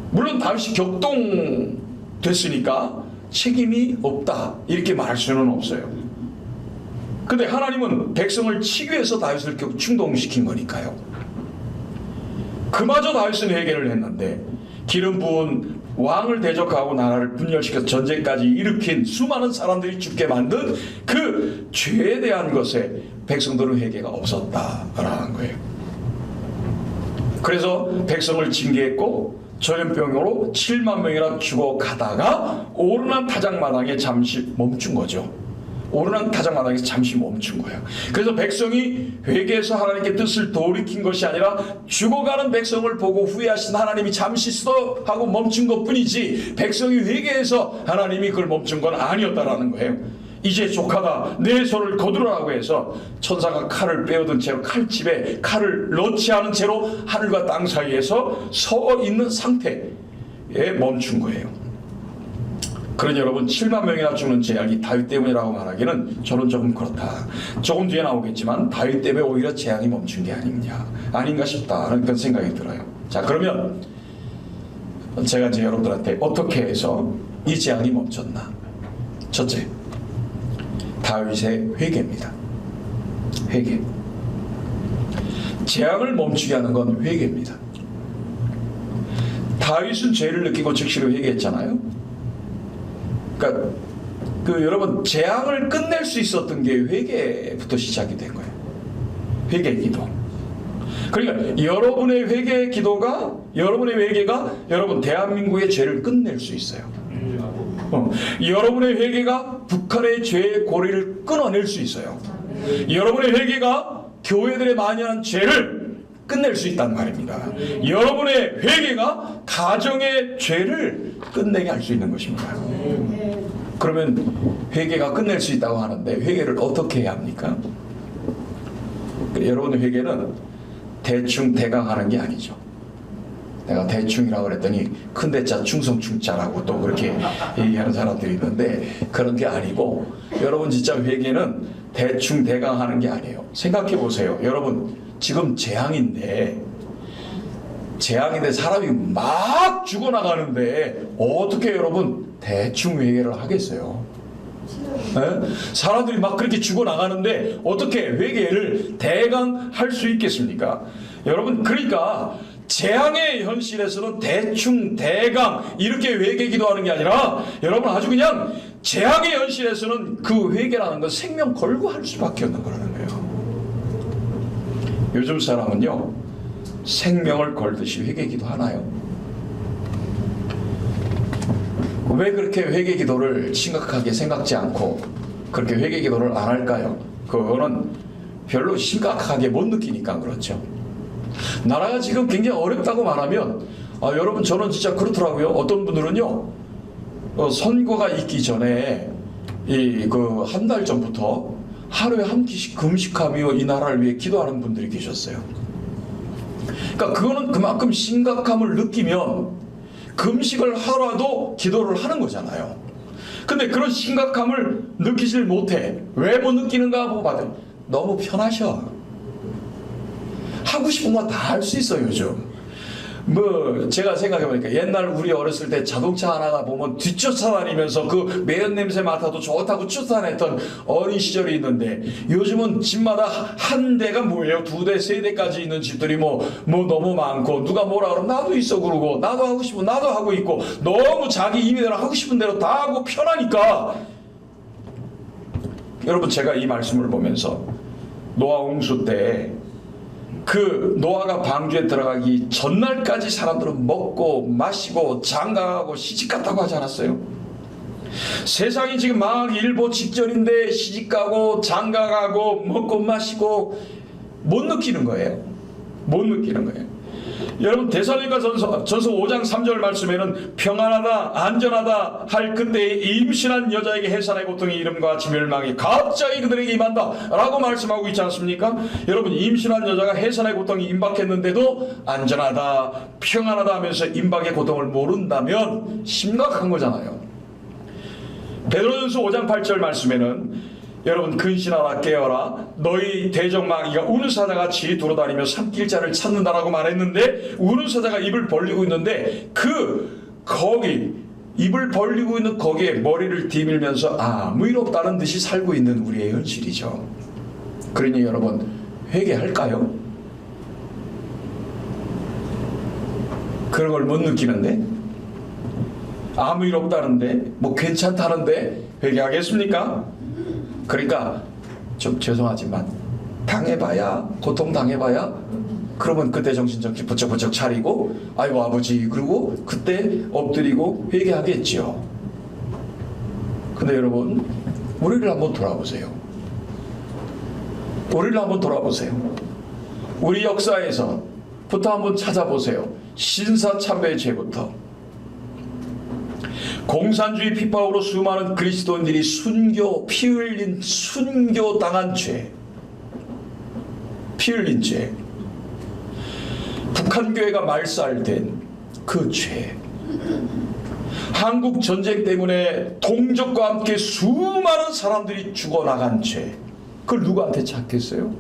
물론 다윗이 격동됐으니까 책임이 없다 이렇게 말할 수는 없어요. 근데 하나님은 백성을 치기 위해서 다윗을 충동시킨 거니까요. 그마저 다윗은 회개를 했는데 기름 부은 왕을 대적하고 나라를 분열시켜서 전쟁까지 일으킨 수많은 사람들이 죽게 만든 그 죄에 대한 것에 백성들은 회개가 없었다라는 거예요. 그래서 백성을 징계했고 전염병으로 7만 명이나 죽어가다가 오르난 타작마당에 잠시 멈춘 거죠. 오르난 타작마당에서 잠시 멈춘 거예요. 그래서 백성이 회개해서 하나님께 뜻을 돌이킨 것이 아니라 죽어가는 백성을 보고 후회하신 하나님이 잠시 스톱하고 멈춘 것뿐이지 백성이 회개해서 하나님이 그걸 멈춘 건 아니었다라는 거예요. 이제 족하다 내 손을 거두라고 해서 천사가 칼을 빼어든 채로 칼집에 칼을 넣지 않은 채로 하늘과 땅 사이에서 서 있는 상태에 멈춘 거예요. 그러니 여러분 7만 명이나 죽는 재앙이 다윗 때문이라고 말하기는 저는 조금 그렇다. 조금 뒤에 나오겠지만 다윗 때문에 오히려 재앙이 멈춘 게 아닌가 싶다는 그런 생각이 들어요. 자, 그러면 제가 이제 여러분들한테 어떻게 해서 이 재앙이 멈췄나? 첫째, 다윗의 회개입니다. 회개. 재앙을 멈추게 하는 건 회개입니다. 다윗은 죄를 느끼고 즉시로 회개했잖아요. 그러니까 여러분 재앙을 끝낼 수 있었던 게 회개부터 시작이 된 거예요. 회개 기도. 그러니까 여러분의 회개 기도가, 여러분의 회개가 여러분 대한민국의 죄를 끝낼 수 있어요. 여러분의 회개가 북한의 죄의 고리를 끊어낼 수 있어요. 여러분의 회개가 교회들의 많이 하는 죄를 끝낼 수 있단 말입니다. 여러분의 회개가 가정의 죄를 끝내게 할 수 있는 것입니다. 그러면 회개가 끝낼 수 있다고 하는데 회개를 어떻게 해야 합니까? 여러분의 회개는 대충 대강하는 게 아니죠. 내가 대충이라고 그랬더니 큰 대자 충성충자라고 또 그렇게 얘기하는 사람들이 있는데 그런 게 아니고 여러분 진짜 회개는 대충 대강하는 게 아니에요. 생각해 보세요. 여러분 지금 재앙인데 사람이 막 죽어나가는데 어떻게 여러분 대충 회개를 하겠어요? 에? 사람들이 막 그렇게 죽어나가는데 어떻게 회개를 대강 할 수 있겠습니까? 여러분 그러니까 재앙의 현실에서는 대충 대강 이렇게 회개 기도하는 게 아니라 여러분 아주 그냥 재앙의 현실에서는 그 회개라는 건 생명 걸고 할 수밖에 없는 거라는 거예요. 요즘 사람은요 생명을 걸듯이 회개 기도하나요? 왜 그렇게 회개 기도를 심각하게 생각지 않고 그렇게 회개 기도를 안 할까요? 그거는 별로 심각하게 못 느끼니까 그렇죠. 나라가 지금 굉장히 어렵다고 말하면 여러분 저는 진짜 그렇더라고요. 어떤 분들은요 선거가 있기 전에 한 달 전부터 하루에 한 끼씩 금식하며 이 나라를 위해 기도하는 분들이 계셨어요. 그러니까 그거는 그만큼 심각함을 느끼면 금식을 하라도 기도를 하는 거잖아요. 근데 그런 심각함을 느끼질 못해. 왜 못 느끼는가 하고 봐도 너무 편하셔. 하고 싶은 거 다 할 수 있어요 요즘. 제가 생각해보니까 옛날 우리 어렸을 때 자동차 하나가 보면 뒤쫓아다니면서 그 매연 냄새 맡아도 좋다고 쫓아다녔던 어린 시절이 있는데 요즘은 집마다 한 대가 뭐예요? 2대, 3대까지 있는 집들이 뭐 너무 많고 누가 뭐라 그러면 나도 있어 그러고 나도 하고 싶으면 나도 하고 있고 너무 자기 임의대로 하고 싶은 대로 다 하고 편하니까 여러분 제가 이 말씀을 보면서 노아 홍수 때 그 노아가 방주에 들어가기 전날까지 사람들은 먹고 마시고 장가가고 시집갔다고 하지 않았어요? 세상이 지금 막 일보 직전인데 시집가고 장가가고 먹고 마시고 못 느끼는 거예요. 못 느끼는 거예요. 여러분 데살로니가 전서 5장 3절 말씀에는 평안하다 안전하다 할 그때에 임신한 여자에게 해산의 고통이 이름과 같이 멸망이 갑자기 그들에게 임한다 라고 말씀하고 있지 않습니까? 여러분 임신한 여자가 해산의 고통이 임박했는데도 안전하다 평안하다 하면서 임박의 고통을 모른다면 심각한 거잖아요. 베드로전서 5장 8절 말씀에는 여러분 근신하라 깨어라 너희 대적마귀가 우는 사자같이 돌아다니며 삼킬 자를 찾는다라고 말했는데 우는 사자가 입을 벌리고 있는데 거기 입을 벌리고 있는 거기에 머리를 디밀면서 아무 일 없다는 듯이 살고 있는 우리의 현실이죠. 그러니 여러분 회개할까요? 그런 걸 못 느끼는데 아무 일 없다는데 괜찮다는데 회개하겠습니까? 그러니까 좀 죄송하지만 당해봐야 고통당해봐야 그러면 그때 정신 부쩍부쩍 차리고 아이고 아버지 그리고 그때 엎드리고 회개하겠죠. 근데 여러분 우리를 한번 돌아보세요. 우리 역사에서부터 한번 찾아보세요. 신사참배의 죄부터 공산주의 핍박으로 수많은 그리스도인들이 피 흘린 순교당한 죄, 피 흘린 죄, 북한교회가 말살된 그 죄, 한국 전쟁 때문에 동족과 함께 수많은 사람들이 죽어나간 죄, 그걸 누구한테 찾겠어요?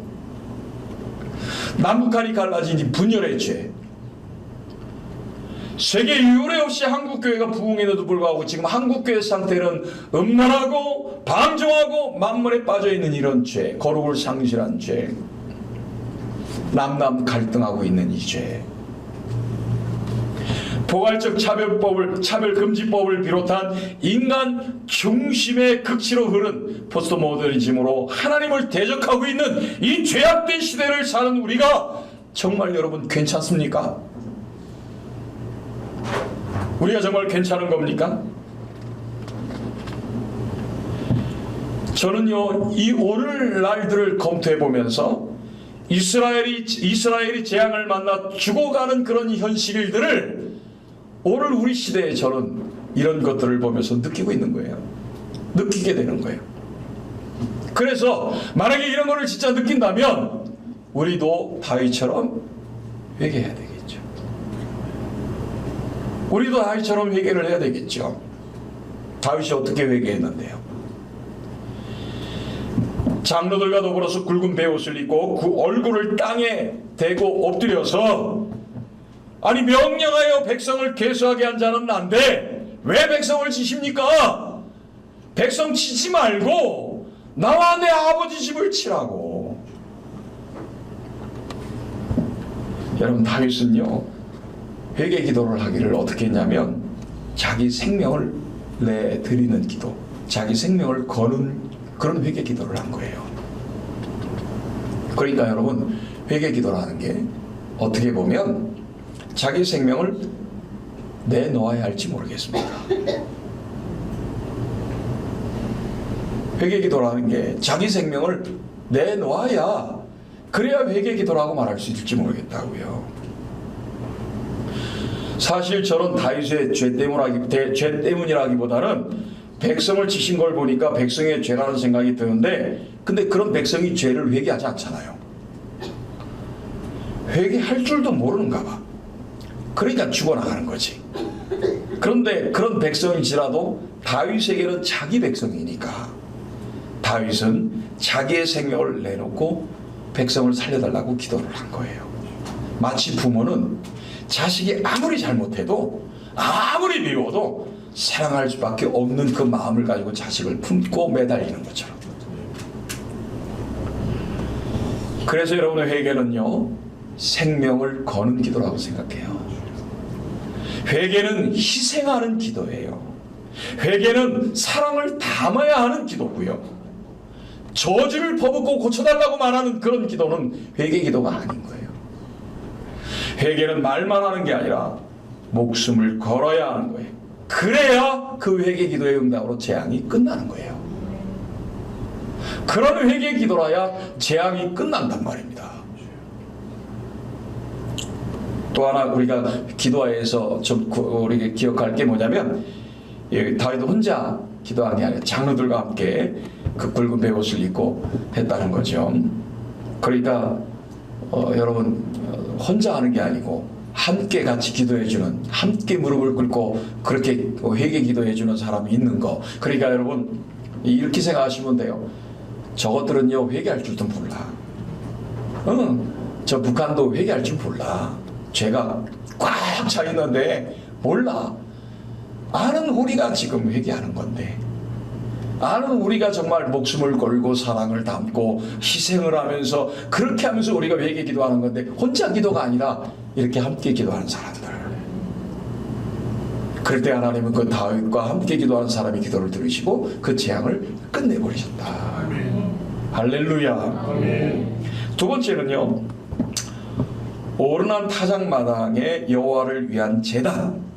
남북한이 갈라진 이 분열의 죄, 세계 유례 없이 한국교회가 부흥에도 불구하고 지금 한국교회 상태는 음란하고 방종하고 만물에 빠져있는 이런 죄, 거룩을 상실한 죄, 남남 갈등하고 있는 이 죄, 포괄적 차별금지법을 비롯한 인간 중심의 극치로 흐른 포스트 모더니즘으로 하나님을 대적하고 있는 이 죄악된 시대를 사는 우리가 정말 여러분 괜찮습니까? 우리가 정말 괜찮은 겁니까? 저는요, 이 오늘날들을 검토해 보면서 이스라엘이 재앙을 만나 죽어가는 그런 현실들을 오늘 우리 시대에 저는 이런 것들을 보면서 느끼고 있는 거예요. 느끼게 되는 거예요. 그래서 만약에 이런 거를 진짜 느낀다면 우리도 다윗처럼 회개해야 되겠죠. 우리도 다윗처럼 회개를 해야 되겠죠. 다윗이 어떻게 회개했는데요? 장로들과 더불어서 굵은 베옷을 입고 그 얼굴을 땅에 대고 엎드려서, 아니 명령하여 백성을 계수하게 한 자는 난데 왜 백성을 치십니까? 백성 치지 말고 나와 내 아버지 집을 치라고. 여러분, 다윗은요 회개 기도를 하기를 어떻게 했냐면 자기 생명을 내드리는 기도, 자기 생명을 거는 그런 회개 기도를 한 거예요. 그러니까 여러분, 회개 기도라는 게 어떻게 보면 자기 생명을 내놓아야 할지 모르겠습니다. 회개 기도라는 게 자기 생명을 내놓아야, 그래야 회개 기도라고 말할 수 있을지 모르겠다고요. 사실 저는 다윗의 죄 때문이라기보다는 백성을 치신 걸 보니까 백성의 죄라는 생각이 드는데, 근데 그런 백성이 죄를 회개하지 않잖아요. 회개할 줄도 모르는가 봐. 그러니까 죽어나가는 거지. 그런데 그런 백성일지라도 다윗에게는 자기 백성이니까 다윗은 자기의 생명을 내놓고 백성을 살려달라고 기도를 한 거예요. 마치 부모는 자식이 아무리 잘못해도, 아무리 미워도 사랑할 수밖에 없는 그 마음을 가지고 자식을 품고 매달리는 것처럼. 그래서 여러분의 회개는요, 생명을 거는 기도라고 생각해요. 회개는 희생하는 기도예요. 회개는 사랑을 담아야 하는 기도고요. 저주를 퍼붓고 고쳐달라고 말하는 그런 기도는 회개 기도가 아닌 거예요. 회개는 말만 하는 게 아니라 목숨을 걸어야 하는 거예요. 그래야 그 회개 기도의 응답으로 재앙이 끝나는 거예요. 그런 회개 기도라야 재앙이 끝난단 말입니다. 또 하나 우리가 기도에서 좀 우리 기억할 게 뭐냐면, 다윗 혼자 기도한 게 아니라 장로들과 함께 그 굵은 베옷을 입고 했다는 거죠. 그러니까 여러분, 혼자 하는 게 아니고 함께 같이 기도해주는, 함께 무릎을 꿇고 그렇게 회개 기도해주는 사람이 있는 거. 그러니까 여러분, 이렇게 생각하시면 돼요. 저것들은요 회개할 줄도 몰라. 저 북한도 회개할 줄 몰라. 죄가 꽉 차 있는데 몰라. 아는 우리가 지금 회개하는 건데, 아는 우리가 정말 목숨을 걸고 사랑을 담고 희생을 하면서 그렇게 하면서 우리가 회개 기도하는 건데, 혼자 기도가 아니라 이렇게 함께 기도하는 사람들. 그럴 때 하나님은 그 다윗과 함께 기도하는 사람의 기도를 들으시고 그 재앙을 끝내버리셨다. 할렐루야. 아멘. 두 번째는요, 오르난 타작마당에 여호와를 위한 제단.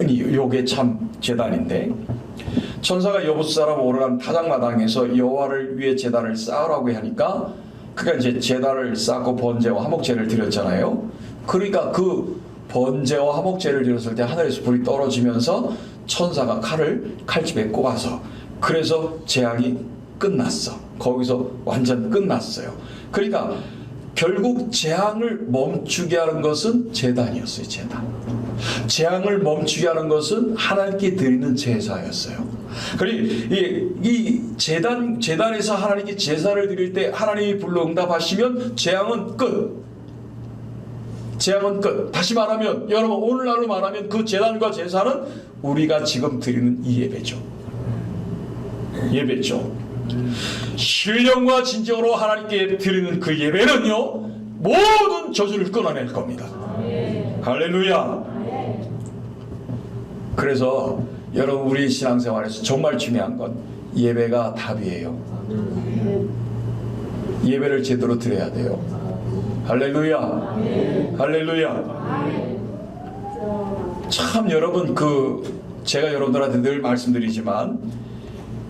요게 참 제단인데, 천사가 여부스 사람 오르난 타작마당에서 여호와를 위해 제단을 쌓으라고 하니까 그가 이제 제단을 쌓고 번제와 화목제를 드렸잖아요. 그러니까 그 번제와 화목제를 드렸을 때 하늘에서 불이 떨어지면서 천사가 칼집에 꼽아서, 그래서 재앙이 끝났어. 거기서 완전 끝났어요. 그러니까 결국 재앙을 멈추게 하는 것은 제단이었어요. 재앙을 멈추게 하는 것은 하나님께 드리는 제사였어요. 그리고 이 제단에서 하나님께 제사를 드릴 때 하나님이 불러 응답하시면 재앙은 끝. 재앙은 끝. 다시 말하면, 여러분 오늘날로 말하면 그 제단과 제사는 우리가 지금 드리는 이 예배죠. 신령과 진정으로 하나님께 드리는 그 예배는요, 모든 저주를 끊어낼 겁니다. 할렐루야. 그래서 여러분, 우리 신앙생활에서 정말 중요한 건 예배가 답이에요. 예배를 제대로 드려야 돼요. 할렐루야. 할렐루야. 참 여러분, 제가 여러분들한테 늘 말씀드리지만,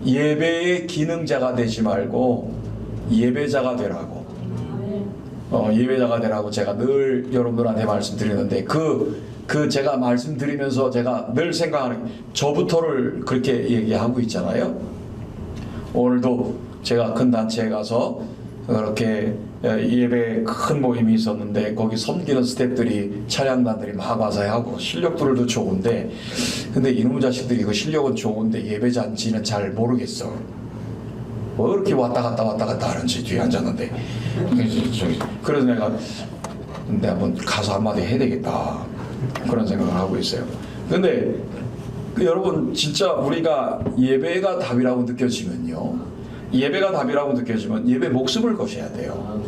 예배의 기능자가 되지 말고 예배자가 되라고. 예배자가 되라고 제가 늘 여러분들한테 말씀드리는데, 제가 말씀드리면서 제가 늘 생각하는, 저부터를 그렇게 얘기하고 있잖아요. 오늘도 제가 큰 단체에 가서 그렇게 예배 큰 모임이 있었는데, 거기 섬기는 스태프들이, 차량단들이 막 와서 하고, 실력들도 좋은데, 근데 이놈 자식들이 그 실력은 좋은데 예배자인지는 잘 모르겠어. 뭐 이렇게 왔다 갔다 하는지 뒤에 앉았는데, 그래서 내가 한번 가서 한마디 해야 되겠다, 그런 생각을 하고 있어요. 근데 여러분, 진짜 우리가 예배가 답이라고 느껴지면요, 예배 목숨을 거셔야 돼요.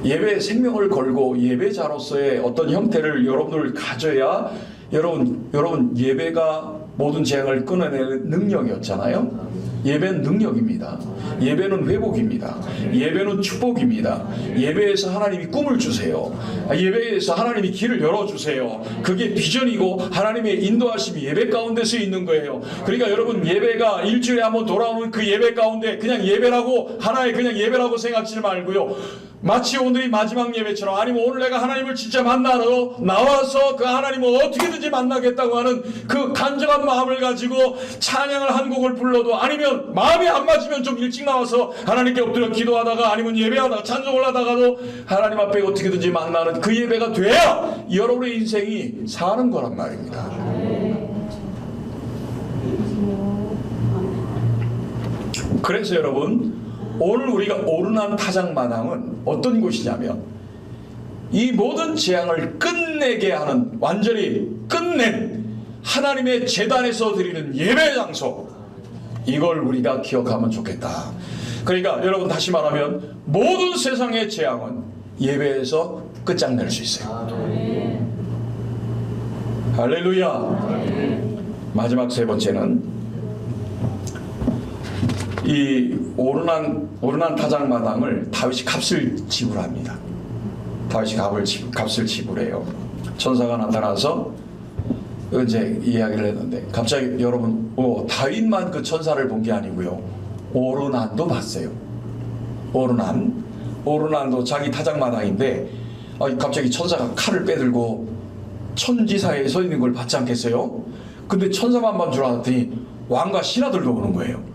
예배에 생명을 걸고 예배자로서의 어떤 형태를 여러분들 가져야, 여러분 예배가 모든 재앙을 끊어내는 능력이었잖아요. 예배는 능력입니다. 예배는 회복입니다. 예배는 축복입니다. 예배에서 하나님이 꿈을 주세요. 예배에서 하나님이 길을 열어주세요. 그게 비전이고 하나님의 인도하심이 예배 가운데서 있는 거예요. 그러니까 여러분, 예배가 일주일에 한번 돌아오는 그 예배 가운데 그냥 예배라고, 하나의 그냥 예배라고 생각하지 말고요, 마치 오늘이 마지막 예배처럼, 아니면 오늘 내가 하나님을 진짜 만나러 나와서 그 하나님을 어떻게든지 만나겠다고 하는 그 간절한 마음을 가지고 찬양을 한 곡을 불러도, 아니면 마음이 안 맞으면 좀 일찍 나와서 하나님께 엎드려 기도하다가, 아니면 예배하다가 찬송을 하다가도 하나님 앞에 어떻게든지 만나는 그 예배가 돼야 여러분의 인생이 사는 거란 말입니다. 그래서 여러분, 오늘 우리가 오르난 타작마당은 어떤 곳이냐면, 이 모든 재앙을 끝내게 하는, 완전히 끝낸 하나님의 제단에서 드리는 예배 장소, 이걸 우리가 기억하면 좋겠다. 그러니까 여러분, 다시 말하면 모든 세상의 재앙은 예배에서 끝장낼 수 있어요. 할렐루야. 마지막 세 번째는, 이 오르난 타작마당을 다윗이 값을 지불합니다. 다윗이 값을 지불해요. 천사가 나타나서 이제 이야기를 했는데, 갑자기 여러분, 다윗만 그 천사를 본 게 아니고요, 오르난도 봤어요. 오르난도 자기 타작마당인데, 갑자기 천사가 칼을 빼들고 천지 사이에 서 있는 걸 봤지 않겠어요? 근데 천사만 본 줄 알았더니 왕과 신하들도 오는 거예요.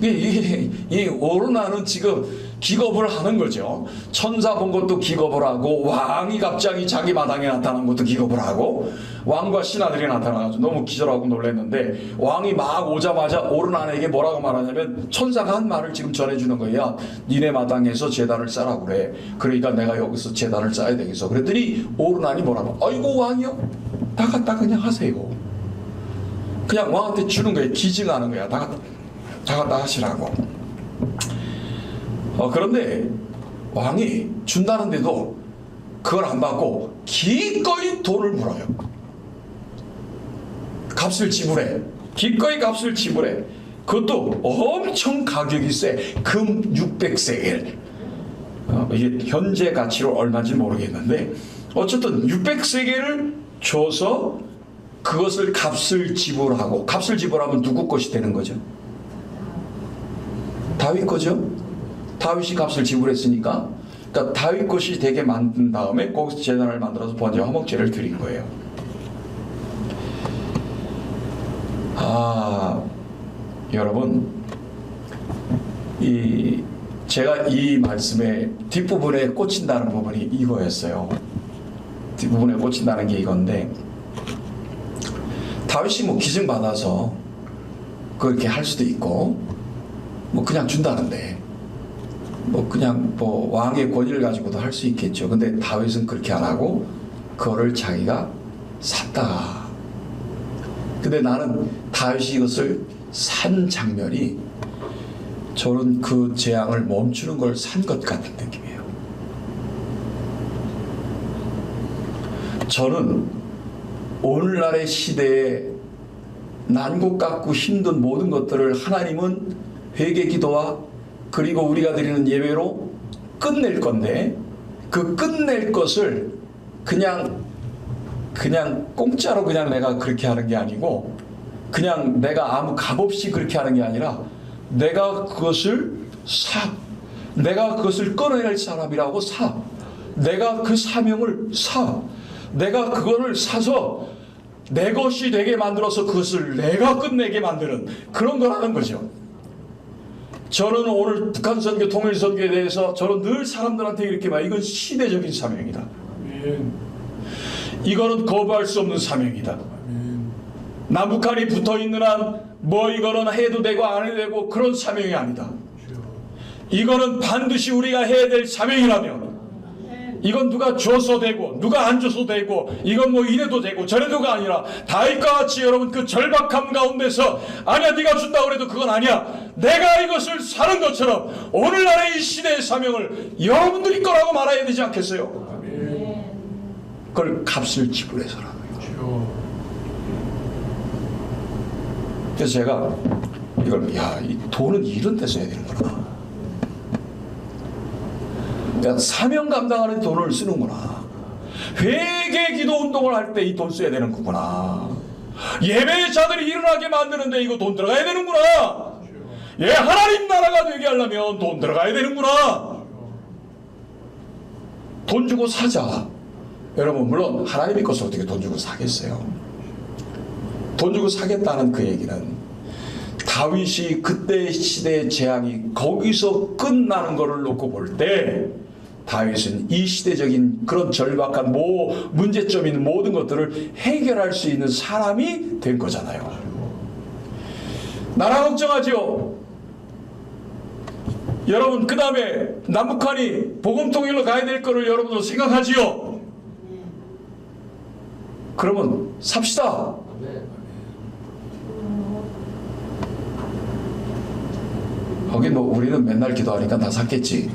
이 오르나는 지금 기겁을 하는 거죠. 천사 본 것도 기겁을 하고, 왕이 갑자기 자기 마당에 나타난 것도 기겁을 하고, 왕과 신하들이 나타나가지고 너무 기절하고 놀랐는데, 왕이 막 오자마자 오르나에게 뭐라고 말하냐면, 천사가 한 말을 지금 전해주는 거야. 니네 마당에서 제단을 쌓으라고 그래. 그러니까 내가 여기서 제단을 쌓아야 되겠어. 그랬더니 오르나니 뭐라고, 아이고 왕이요, 다 갖다 그냥 하세요. 그냥 왕한테 주는 거예요. 기증하는 거야. 다 갖다 하시라고. 그런데 왕이 준다는데도 그걸 안 받고 기꺼이 돈을 물어요. 값을 지불해. 기꺼이 값을 지불해. 그것도 엄청 가격이 세. 금 600세겔. 이게 현재 가치로 얼마인지 모르겠는데, 어쨌든 600세겔을 줘서 그것을 값을 지불하고, 값을 지불하면 누구 것이 되는 거죠? 다윗 거죠? 다윗이 값을 지불했으니까. 그러니까 다윗 것이 되게 만든 다음에 거기서 제단을 만들어서 번제 화목제를 드린 거예요. 여러분, 제가 이 말씀의 뒷부분에 꽂힌다는 부분이 이거였어요. 뒷부분에 꽂힌다는 게 이건데, 다윗이 뭐 기증 받아서 그렇게 할 수도 있고, 뭐 그냥 준다는데, 뭐 그냥 뭐 왕의 권위를 가지고도 할 수 있겠죠. 근데 다윗은 그렇게 안 하고 그거를 자기가 샀다. 근데 나는 다윗이 이것을 산 장면이 저는 그 재앙을 멈추는 걸 산 것 같은 느낌이에요. 저는 오늘날의 시대에 난국 같고 힘든 모든 것들을 하나님은 회개 기도와 그리고 우리가 드리는 예배로 끝낼 건데, 그 끝낼 것을 그냥 공짜로 그냥 내가 그렇게 하는 게 아니고, 그냥 내가 아무 값없이 그렇게 하는 게 아니라 내가 그것을 사, 내가 그것을 끊어낼 사람이라고 사, 내가 그 사명을 사, 내가 그거를 사서 내 것이 되게 만들어서 그것을 내가 끝내게 만드는 그런 거라는 거죠. 저는 오늘 북한 선교, 통일 선교에 대해서 저는 늘 사람들한테 이렇게 말, 이건 시대적인 사명이다. 이거는 거부할 수 없는 사명이다. 남북한이 붙어 있는 한 뭐 이거는 해도 되고 안 해도 되고 그런 사명이 아니다. 이거는 반드시 우리가 해야 될 사명이라면, 이건 누가 줘서 되고 누가 안 줘서 되고 이건 뭐 이래도 되고 저래도가 아니라 다윗과 같이 여러분 그 절박함 가운데서, 아니야 네가 준다고 그래도 그건 아니야, 내가 이것을 사는 것처럼 오늘날의 이 시대의 사명을 여러분들이 거라고 말해야 되지 않겠어요? 그걸 값을 지불해서라고요. 그래서 제가 이걸, 이 돈은 이런 데 써야 되는구나. 그러니까 사명 감당하는 돈을 쓰는구나. 회개 기도 운동을 할 때 이 돈 써야 되는 거구나. 예배의 자들이 일어나게 만드는데 이거 돈 들어가야 되는구나. 하나님 나라가 되게 하려면 돈 들어가야 되는구나. 돈 주고 사자. 여러분, 물론 하나님의 것을 어떻게 돈 주고 사겠어요? 돈 주고 사겠다는 그 얘기는 다윗이 그때 시대의 재앙이 거기서 끝나는 것을 놓고 볼 때, 다윗은 이 시대적인 그런 절박한 문제점 있는 모든 것들을 해결할 수 있는 사람이 된 거잖아요. 나라 걱정하죠. 여러분, 그 다음에 남북한이 복음통일로 가야 될 거를 여러분도 생각하지요. 그러면 삽시다. 거긴 뭐 우리는 맨날 기도하니까 다 샀겠지.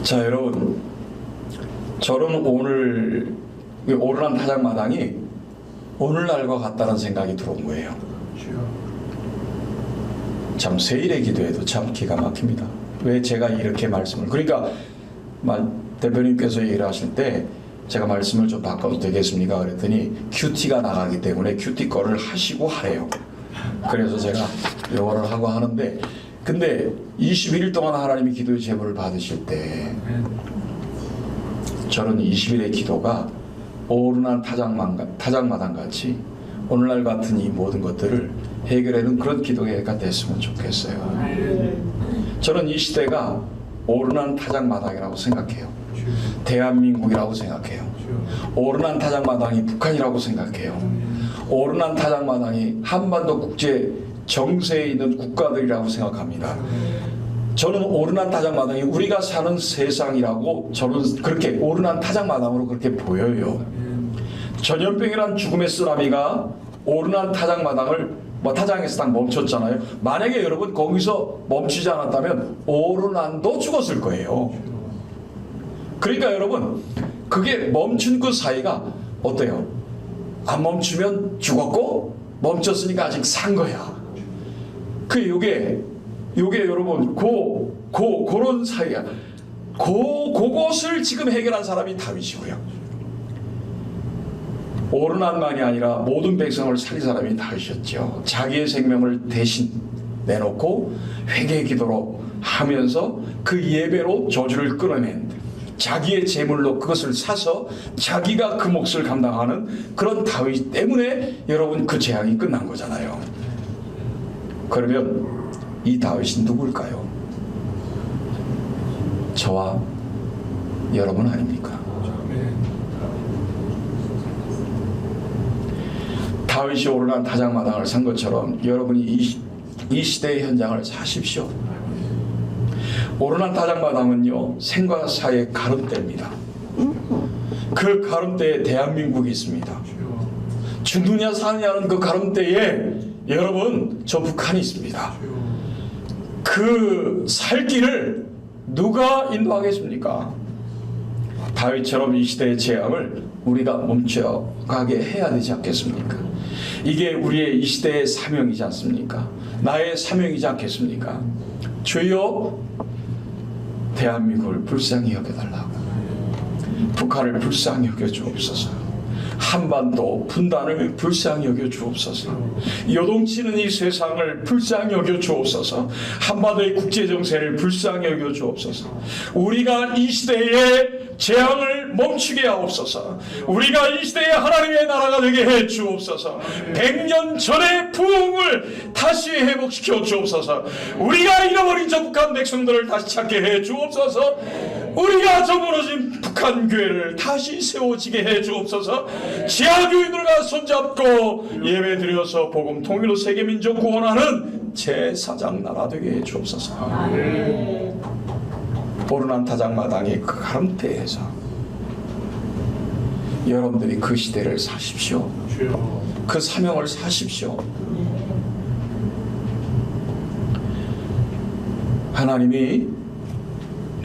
자, 여러분, 저는 오늘 오르난 타작마당이 오늘날과 같다는 생각이 들어온 거예요. 참 세일의 기도에도 참 기가 막힙니다. 왜 제가 이렇게 말씀을, 그러니까 대표님께서 얘기를 하실 때 제가 말씀을 좀 바꿔도 되겠습니까? 그랬더니 큐티가 나가기 때문에 큐티 거를 하시고 하래요. 그래서 제가 영어를 하고 하는데, 근데 21일 동안 하나님이 기도의 제보를 받으실 때 저는 20일의 기도가 오르난 타작마당 같이 오늘날 같은 이 모든 것들을 해결하는 그런 기도가 됐으면 좋겠어요. 저는 이 시대가 오르난 타작마당이라고 생각해요. 대한민국이라고 생각해요. 오르난 타작마당이 북한이라고 생각해요. 오르난 타작마당이 한반도 국제 정세에 있는 국가들이라고 생각합니다. 저는 오르난 타작마당이 우리가 사는 세상이라고 저는 그렇게 오르난 타작마당으로 그렇게 보여요. 전염병이란 죽음의 쓰나미가 오르난 타작마당을 타작에서 딱 멈췄잖아요. 만약에 여러분 거기서 멈추지 않았다면 오르난도 죽었을 거예요. 그러니까 여러분, 그게 멈춘 그 사이가 어때요? 안 멈추면 죽었고 멈췄으니까 아직 산 거야. 요게 여러분 그런 사이야. 그것을 지금 해결한 사람이 다윗이고요. 오르난만이 아니라 모든 백성을 살린 사람이 다윗이었죠. 자기의 생명을 대신 내놓고 회개의 기도로 하면서 그 예배로 저주를 끌어낸 자기의 재물로 그것을 사서 자기가 그 몫을 감당하는 그런 다윗 때문에 여러분 그 재앙이 끝난 거잖아요. 그러면 이 다윗이 누굴까요? 저와 여러분 아닙니까? 다윗이 오르난 타작마당을 산 것처럼 여러분이 이 시대의 현장을 사십시오. 오르난 타작마당은요, 생과 사의 가름대입니다. 그 가름대에 대한민국이 있습니다. 죽느냐 사느냐는 그 가름대에 여러분 저 북한이 있습니다. 그 살 길을 누가 인도하겠습니까? 다윗처럼 이 시대의 재앙을 우리가 멈춰가게 해야 되지 않겠습니까? 이게 우리의 이 시대의 사명이지 않습니까? 나의 사명이지 않겠습니까? 주여 대한민국을 불쌍히 여겨달라고, 북한을 불쌍히 여겨주옵소서, 한반도 분단을 불쌍히 여겨주옵소서, 요동치는 이 세상을 불쌍히 여겨주옵소서, 한반도의 국제정세를 불쌍히 여겨주옵소서, 우리가 이 시대의 재앙을 멈추게 하옵소서, 우리가 이 시대에 하나님의 나라가 되게 해 주옵소서, 100년 전의 부흥을 다시 회복시켜 주옵소서, 우리가 잃어버린 저 북한 백성들을 다시 찾게 해 주옵소서, 우리가 저 무너진 북한 교회를 다시 세워지게 해 주옵소서, 지하 교인들과 손잡고 예배 드려서 복음 통일로 세계 민족 구원하는 제사장 나라 되게 해 주옵소서. 오르난 타작마당의 그 가름대에서 여러분들이 그 시대를 사십시오. 그 사명을 사십시오. 하나님이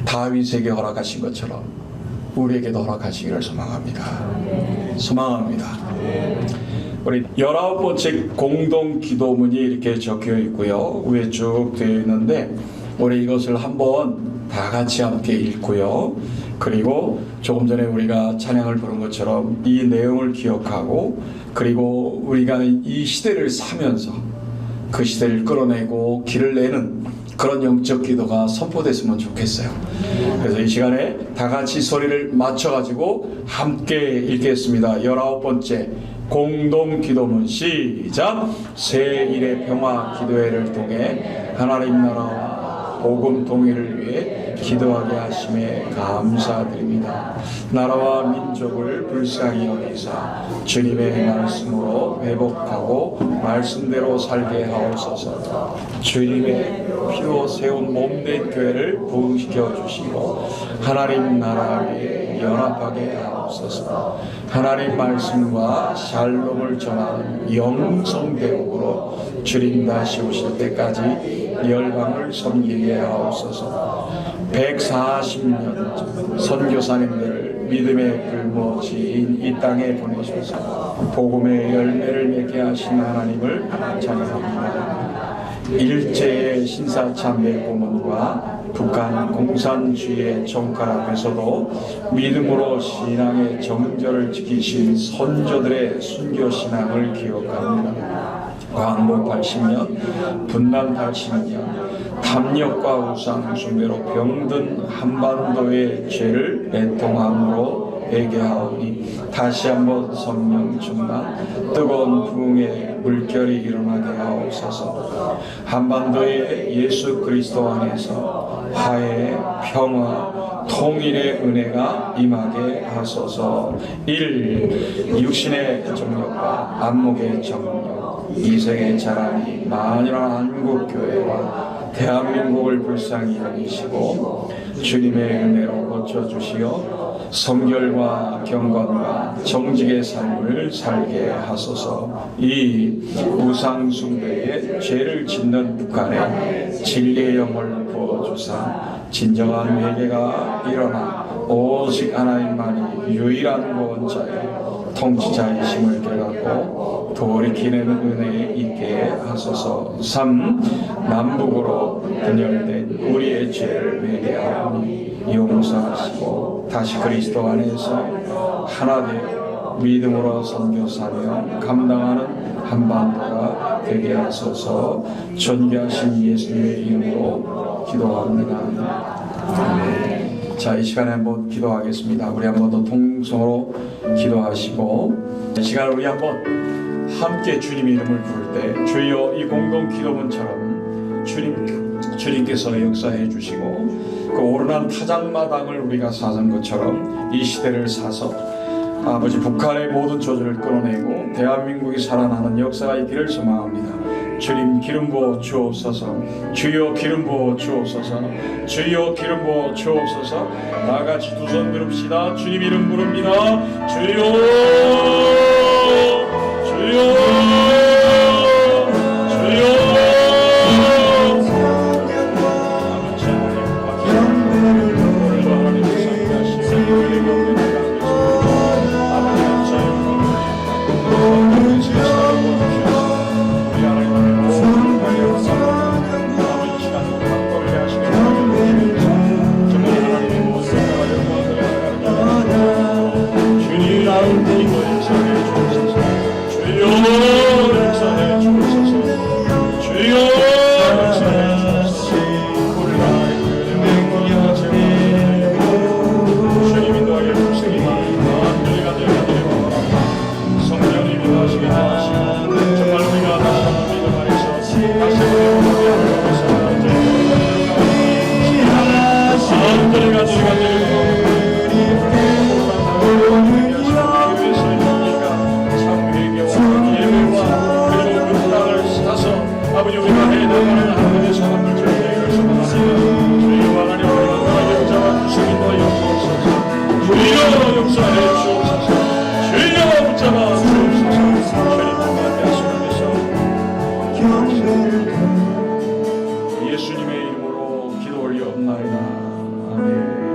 다윗에게 허락하신 것처럼 우리에게도 허락하시기를 소망합니다. 우리 19번째 공동 기도문이 이렇게 적혀 있고요, 위에 쭉 되어 있는데 우리 이것을 한번 다 같이 함께 읽고요, 그리고 조금 전에 우리가 찬양을 부른 것처럼 이 내용을 기억하고, 그리고 우리가 이 시대를 사면서 그 시대를 끌어내고 길을 내는 그런 영적 기도가 선포됐으면 좋겠어요. 그래서 이 시간에 다 같이 소리를 맞춰가지고 함께 읽겠습니다. 19번째 공동 기도문 시작. 새1의 평화 기도회를 통해 하나님 나라와 복음 통일을 위해 기도하게 하심에 감사드립니다. 나라와 민족을 불쌍히 여기사 주님의 말씀으로 회복하고 말씀대로 살게 하옵소서. 주님의 피로 세운 몸된 교회를 부흥시켜 주시고 하나님 나라 위에 연합하게 하옵소서. 하나님 말씀과 샬롬을 전하는 영성대국으로 주님 다시 오실 때까지 열방을 섬기게 하옵소서. 140년 선교사님들을 믿음의 불모지인 이 땅에 보내셔서 복음의 열매를 맺게 하신 하나님을 찬양합니다. 일제의 신사참배 고문과 북한 공산주의의 정칼 앞에서도 믿음으로 신앙의 정절을 지키신 선조들의 순교신앙을 기억합니다. 광복 80년, 분단 80년, 탐욕과 우상 숭배로 병든 한반도의 죄를 애통함으로 회개하오니 다시 한번 성령 충만 뜨거운 부흥의 물결이 일어나게 하옵소서. 한반도의 예수 그리스도 안에서 화해, 평화, 통일의 은혜가 임하게 하소서. 1. 육신의 정력과 안목의 정력, 이생의 자랑이 만연한 한국교회와 대한민국을 불쌍히 여기시고 주님의 은혜로 고쳐주시어 성결과 경건과 정직의 삶을 살게 하소서. 이 우상 숭배의 죄를 짓는 북한에 진리의 영을 부어주사 진정한 회개가 일어나 오직 하나님만이 유일한 구원자여 통치자이심을 깨닫고 돌이키는 은혜에 있게 하소서. 3. 남북으로 분열된 우리의 죄를 회개하오니 용서하시고 다시 그리스도 안에서 하나 되어 믿음으로 선교사며 감당하는 한반도가 되게 하소서. 존귀하신 예수님의 이름으로 기도합니다. 아멘. 자, 이 시간에 한번 기도하겠습니다. 우리 한번 더 통성으로 기도하시고, 이 시간 우리 한번 함께 주님 이름을 부를 때 주여 이 공동 기도문처럼 주님께서 역사해 주시고 그 오르난 타작마당을 우리가 사는 것처럼 이 시대를 사서 아버지 북한의 모든 조절을 끊어내고 대한민국이 살아나는 역사가 있기를 소망합니다. 주님 기름 부어 주옵소서. 주여 기름 부어 주옵소서. 주여 기름 부어 주옵소서. 나같이 두 손 들읍시다. 주님 이름 부릅니다. 주여 주여 주여. 예수님의 이름으로 기도 올리옵나이다. 아멘.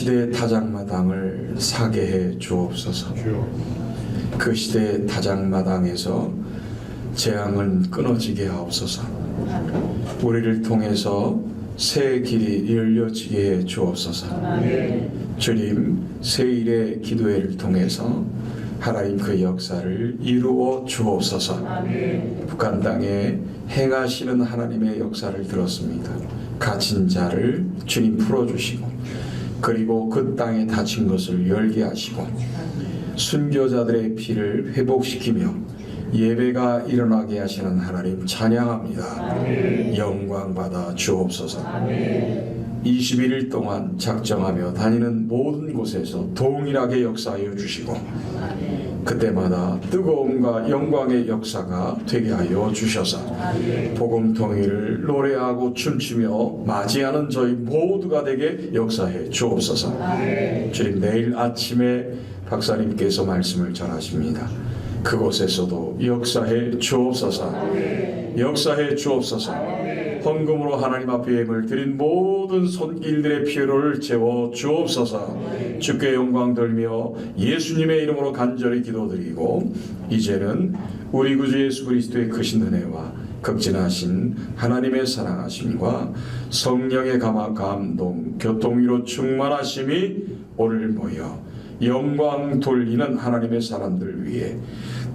시대의 타작마당을 사게 해 주옵소서. 그 시대의 타작마당에서 재앙은 끊어지게 하옵소서. 우리를 통해서 새 길이 열려지게 해 주옵소서. 주님, 새일의 기도회를 통해서 하나님 그 역사를 이루어 주옵소서. 북한 땅에 행하시는 하나님의 역사를 들었습니다. 갇힌 자를 주님 풀어주시고, 그리고 그 땅에 닫힌 것을 열게 하시고, 순교자들의 피를 회복시키며 예배가 일어나게 하시는 하나님 찬양합니다. 영광 받아 주옵소서. 21일 동안 작정하며 다니는 모든 곳에서 동일하게 역사하여 주시고, 그때마다 뜨거움과 영광의 역사가 되게 하여 주셔서 복음 통일을 노래하고 춤추며 맞이하는 저희 모두가 되게 역사해 주옵소서. 주님, 내일 아침에 박사님께서 말씀을 전하십니다. 그곳에서도 역사해 주옵소서. 역사해 주옵소서. 헌금으로 하나님 앞에 예물을 드린 모든 손길들의 피로를 채워 주옵소서. 주께 영광 돌며 예수님의 이름으로 간절히 기도드리고, 이제는 우리 구주 예수 그리스도의 크신 은혜와 극진하신 하나님의 사랑하심과 성령의 감화 감동 교통위로 충만하심이 오늘 모여 영광 돌리는 하나님의 사람들 위해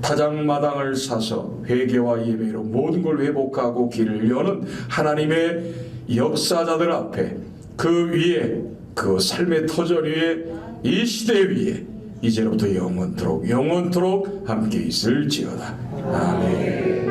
타작마당을 사서 회개와 예배로 모든 걸 회복하고 길을 여는 하나님의 역사자들 앞에, 그 위에, 그 삶의 터전 위에, 이 시대 위에 이제로부터 영원토록 함께 있을지어다. 아멘.